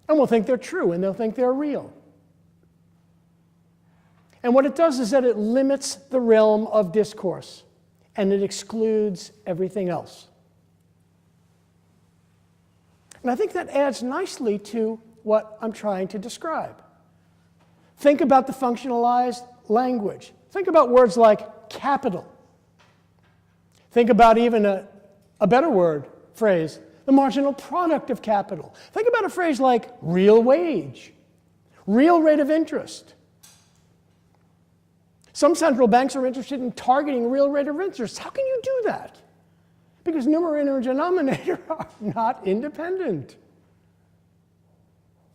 And we'll think they're true, and they'll think they're real. And what it does is that it limits the realm of discourse, and it excludes everything else. And I think that adds nicely to what I'm trying to describe. Think about the functionalized language. Think about words like capital. Think about even a better phrase, the marginal product of capital. Think about a phrase like real wage, real rate of interest. Some central banks are interested in targeting real rate of interest. How can you do that? Because numerator and denominator are not independent.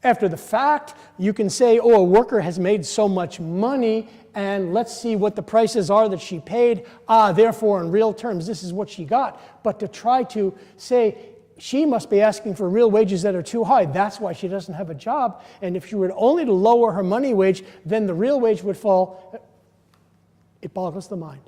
After the fact, you can say, oh, a worker has made so much money, and let's see what the prices are that she paid. Therefore, in real terms, this is what she got. But to try to say she must be asking for real wages that are too high, that's why she doesn't have a job. And if she were only to lower her money wage, then the real wage would fall. It boggles the mind.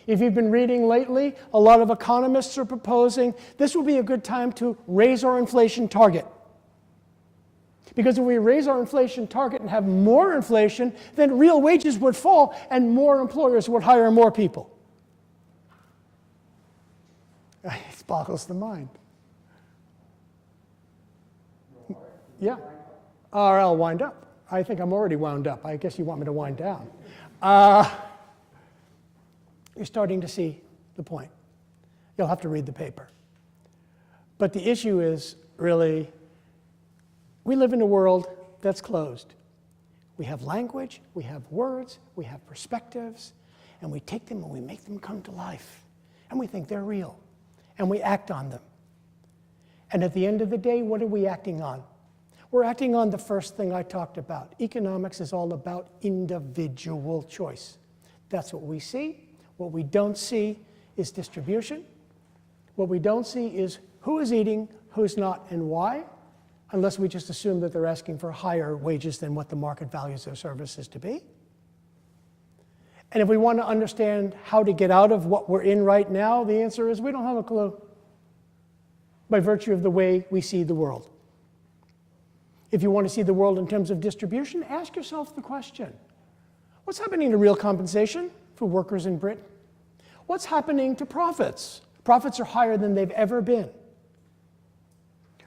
If you've been reading lately, a lot of economists are proposing this would be a good time to raise our inflation target. Because if we raise our inflation target and have more inflation, then real wages would fall and more employers would hire more people. It boggles the mind. Yeah. Or I'll wind up. I think I'm already wound up. I guess you want me to wind down. You're starting to see the point. You'll have to read the paper. But the issue is really, we live in a world that's closed. We have language, we have words, we have perspectives, and we take them and we make them come to life. And we think they're real. And we act on them. And at the end of the day, what are we acting on? We're acting on the first thing I talked about. Economics is all about individual choice. That's what we see. What we don't see is distribution. What we don't see is who is eating, who's not, and why, unless we just assume that they're asking for higher wages than what the market values their services to be. And if we want to understand how to get out of what we're in right now, the answer is we don't have a clue, by virtue of the way we see the world. If you want to see the world in terms of distribution, ask yourself the question, what's happening to real compensation for workers in Britain? What's happening to profits? Profits are higher than they've ever been.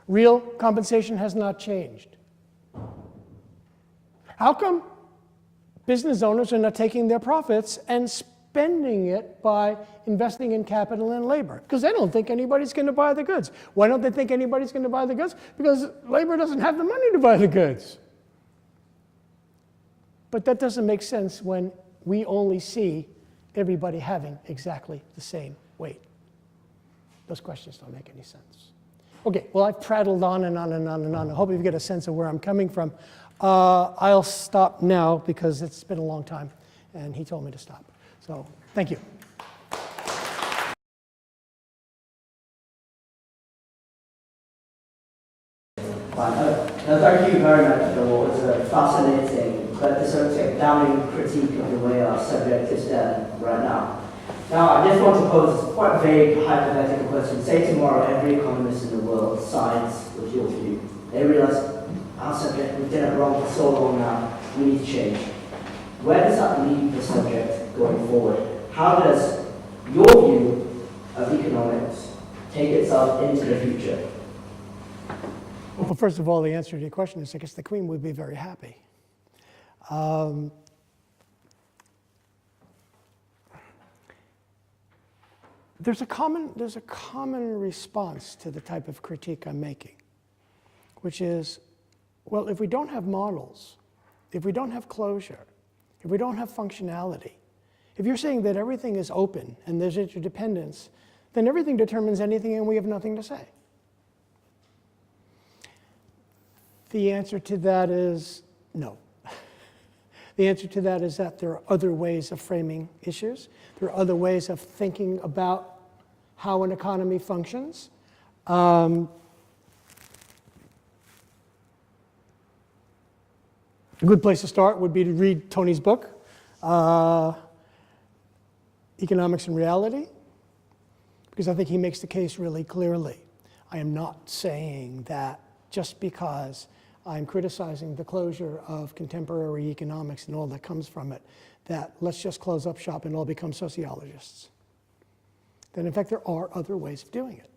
Real compensation has not changed. How come business owners are not taking their profits and spending it by investing in capital and labor? Because they don't think anybody's going to buy the goods. Why don't they think anybody's going to buy the goods? Because labor doesn't have the money to buy the goods. But that doesn't make sense when we only see everybody having exactly the same weight. Those questions don't make any sense. Okay, well, I've prattled on and on and on and on. I hope you get a sense of where I'm coming from. I'll stop now because it's been a long time, and he told me to stop. So, thank you. Thank you very much, Bill. It was a fascinating but to sort of damning critique of the way our subject is done right now. Now, I just want to pose a quite vague hypothetical question. Say tomorrow every economist in the world sides with your view. They realize our subject, we've done it wrong for so long now, we need to change. Where does that leave the subject going forward? How does your view of economics take itself into the future? Well, first of all, the answer to your question is I guess the Queen would be very happy. There's a common response to the type of critique I'm making, which is, well, if we don't have models, if we don't have closure, if we don't have functionality, if you're saying that everything is open and there's interdependence, then everything determines anything and we have nothing to say. The answer to that is no. The answer to that is that there are other ways of framing issues. There are other ways of thinking about how an economy functions. A good place to start would be to read Tony's book, Economics and Reality, because I think he makes the case really clearly. I am not saying that just because I'm criticizing the closure of contemporary economics and all that comes from it, that let's just close up shop and all become sociologists. That in fact there are other ways of doing it.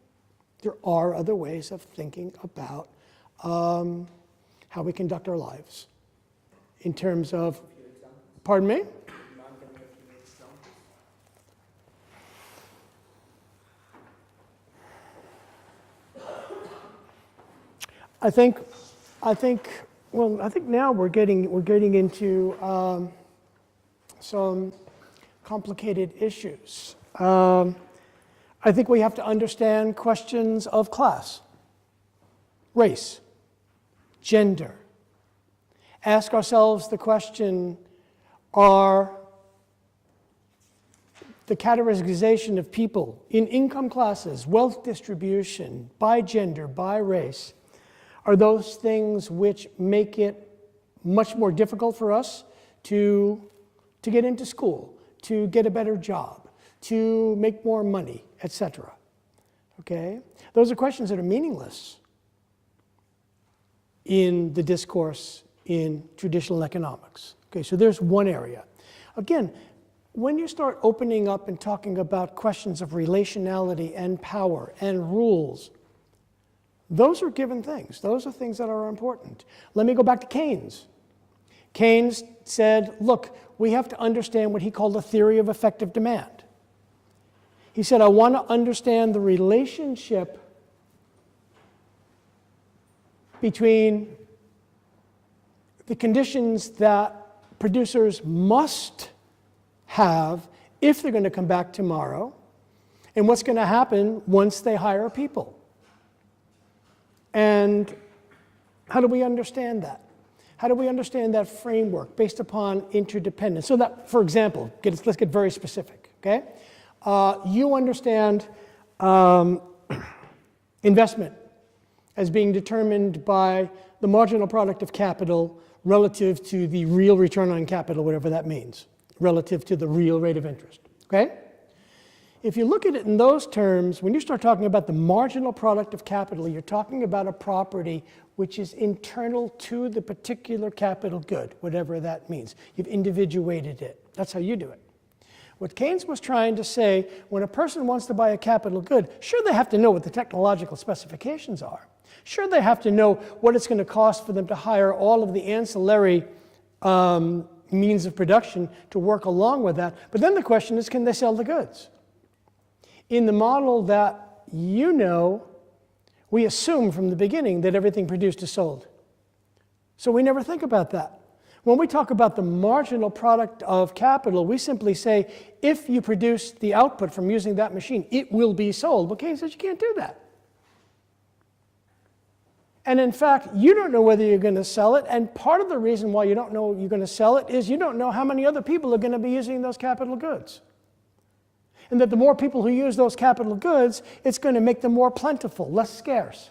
There are other ways of thinking about how we conduct our lives in terms of, pardon me? I think now we're getting into some complicated issues. I think we have to understand questions of class, race, gender. Ask ourselves the question, are the categorization of people in income classes, wealth distribution, by gender, by race, are those things which make it much more difficult for us to get into school, to get a better job, to make more money, etc. Okay? Those are questions that are meaningless in the discourse in traditional economics. Okay, so there's one area. Again, when you start opening up and talking about questions of relationality and power and rules, those are given things. Those are things that are important. Let me go back to Keynes. Keynes said, look, we have to understand what he called the theory of effective demand. He said, I want to understand the relationship between the conditions that producers must have if they're going to come back tomorrow and what's going to happen once they hire people. And how do we understand that? How do we understand that framework based upon interdependence? So that, for example, let's get very specific, okay? You understand investment as being determined by the marginal product of capital relative to the real return on capital, whatever that means, relative to the real rate of interest, okay? If you look at it in those terms, when you start talking about the marginal product of capital, you're talking about a property which is internal to the particular capital good, whatever that means. You've individuated it. That's how you do it. What Keynes was trying to say, when a person wants to buy a capital good, sure they have to know what the technological specifications are. Sure they have to know what it's going to cost for them to hire all of the ancillary means of production to work along with that. But then the question is, can they sell the goods? In the model that you know, we assume from the beginning that everything produced is sold. So we never think about that. When we talk about the marginal product of capital, we simply say, if you produce the output from using that machine, it will be sold. Well, Keynes says you can't do that. And in fact, you don't know whether you're going to sell it, and part of the reason why you don't know you're going to sell it is you don't know how many other people are going to be using those capital goods. And that the more people who use those capital goods, it's going to make them more plentiful, less scarce.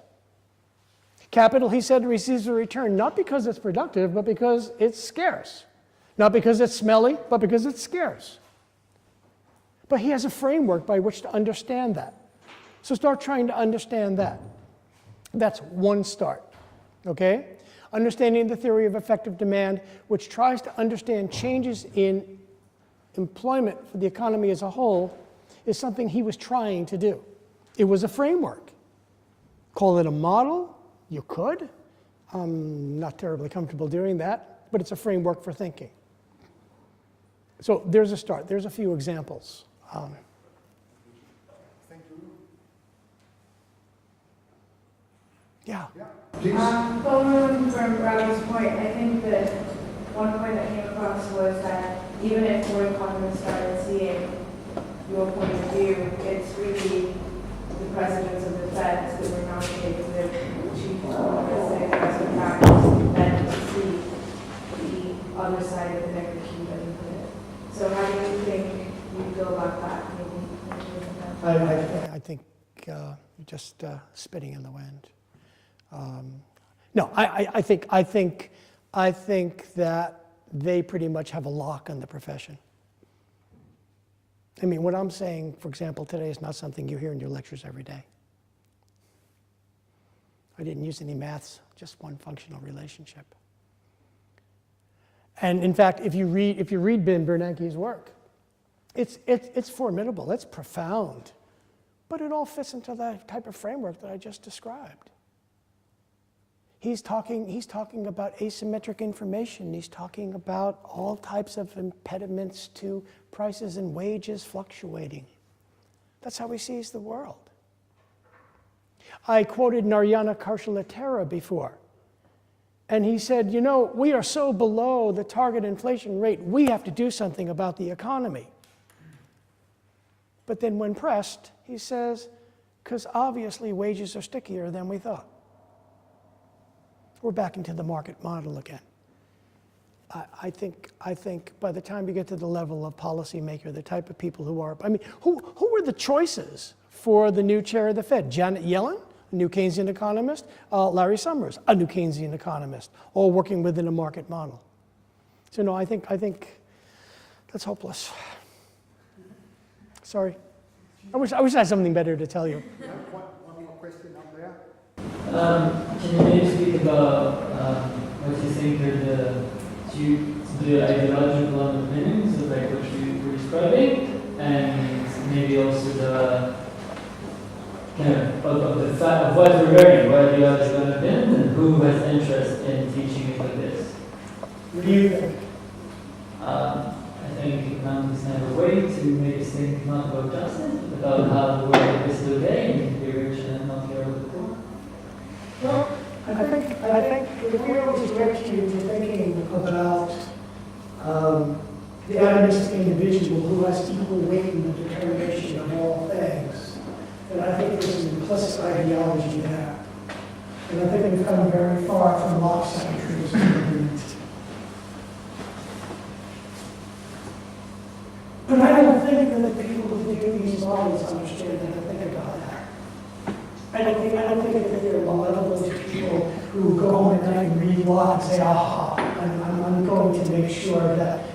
Capital, he said, receives a return not because it's productive, but because it's scarce. Not because it's smelly, but because it's scarce. But he has a framework by which to understand that. So start trying to understand that. That's one start, okay? Understanding the theory of effective demand, which tries to understand changes in employment for the economy as a whole, is something he was trying to do. It was a framework. Call it a model, you could. I'm not terribly comfortable doing that, but it's a framework for thinking. So there's a start. There's a few examples. Thank you. Yeah. Please. Following from Robbie's point, I think that one point that came across was that even if more economists started seeing your point of view, it's really the presidents of the Fed that were nominated the chief economists and investment bankers then to see the other side of the negation, as you put it. So how do you think you feel about that? I think you're just spitting in the wind. No, I think that they pretty much have a lock on the profession. I mean, what I'm saying, for example, today is not something you hear in your lectures every day. I didn't use any maths, just one functional relationship. And in fact, if you read Ben Bernanke's work, it's formidable, it's profound, but it all fits into that type of framework that I just described. He's talking about asymmetric information. He's talking about all types of impediments to prices and wages fluctuating. That's how he sees the world. I quoted Narayana Korshalatera before, and he said, you know, we are so below the target inflation rate, we have to do something about the economy. But then when pressed, he says, because obviously wages are stickier than we thought. We're back into the market model again. I think by the time you get to the level of policymaker, the type of people who are, I mean, who were the choices for the new chair of the Fed? Janet Yellen, a new Keynesian economist, Larry Summers, a new Keynesian economist, all working within a market model. So no, I think that's hopeless. Sorry. I wish I had something better to tell you. One more question up there. Can you maybe speak about what you think are the ideological underpinnings of like what you were describing, and maybe also the kind of the fact of what we're learning, what are the ideological underpinnings, and who has interest in teaching it like this? What do you think? I think economics have a way to make us think not about justice, but about how the world is today and be rich and not care about the poor. Well, I think if we always direct you to thinking about the anaemic individual who has equal weight in the determination of all things, then I think there's an implicit ideology there. And I think we've come very far from Locke's centuries of agreement. But I don't think that the people who do these models understand that I think about that. I don't think that there are malevolent people who go home at night and read Locke and say, aha, I'm going to make sure that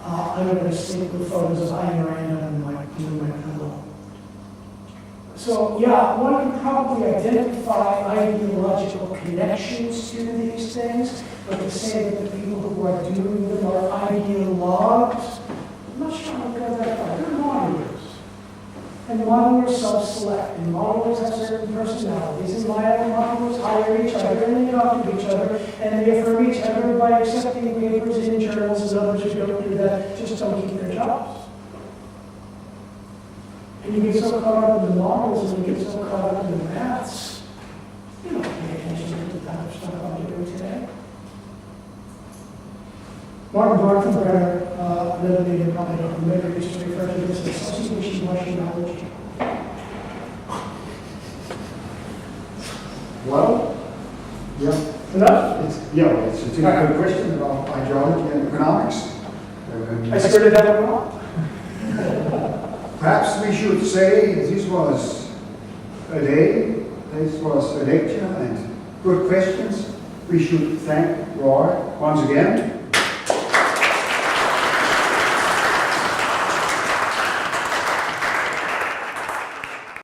I'm going to sleep with photos of Ayn Rand on my pillow. So yeah, one can probably identify ideological connections to these things, but to say that the people who are doing them are ideologues, I'm not sure how to go that far. They're modelers. And modelers self-select. And modelers have certain personalities. And modelers hire each other and they talk to each other and they affirm each other by accepting papers in journals and others who don't do that just don't keep their jobs. And you get so caught up in the models and you get so caught up in the maths, you don't pay attention to the kind of stuff I'm doing today. Martin Barthenbrenner, another name you probably don't remember, used to refer to this as wishy-washy knowledge. Well, yeah. Enough? It's a good question about ideology and economics. I skirted that wrong. Perhaps we should say this was a day, this was a lecture and good questions. We should thank Roy once again.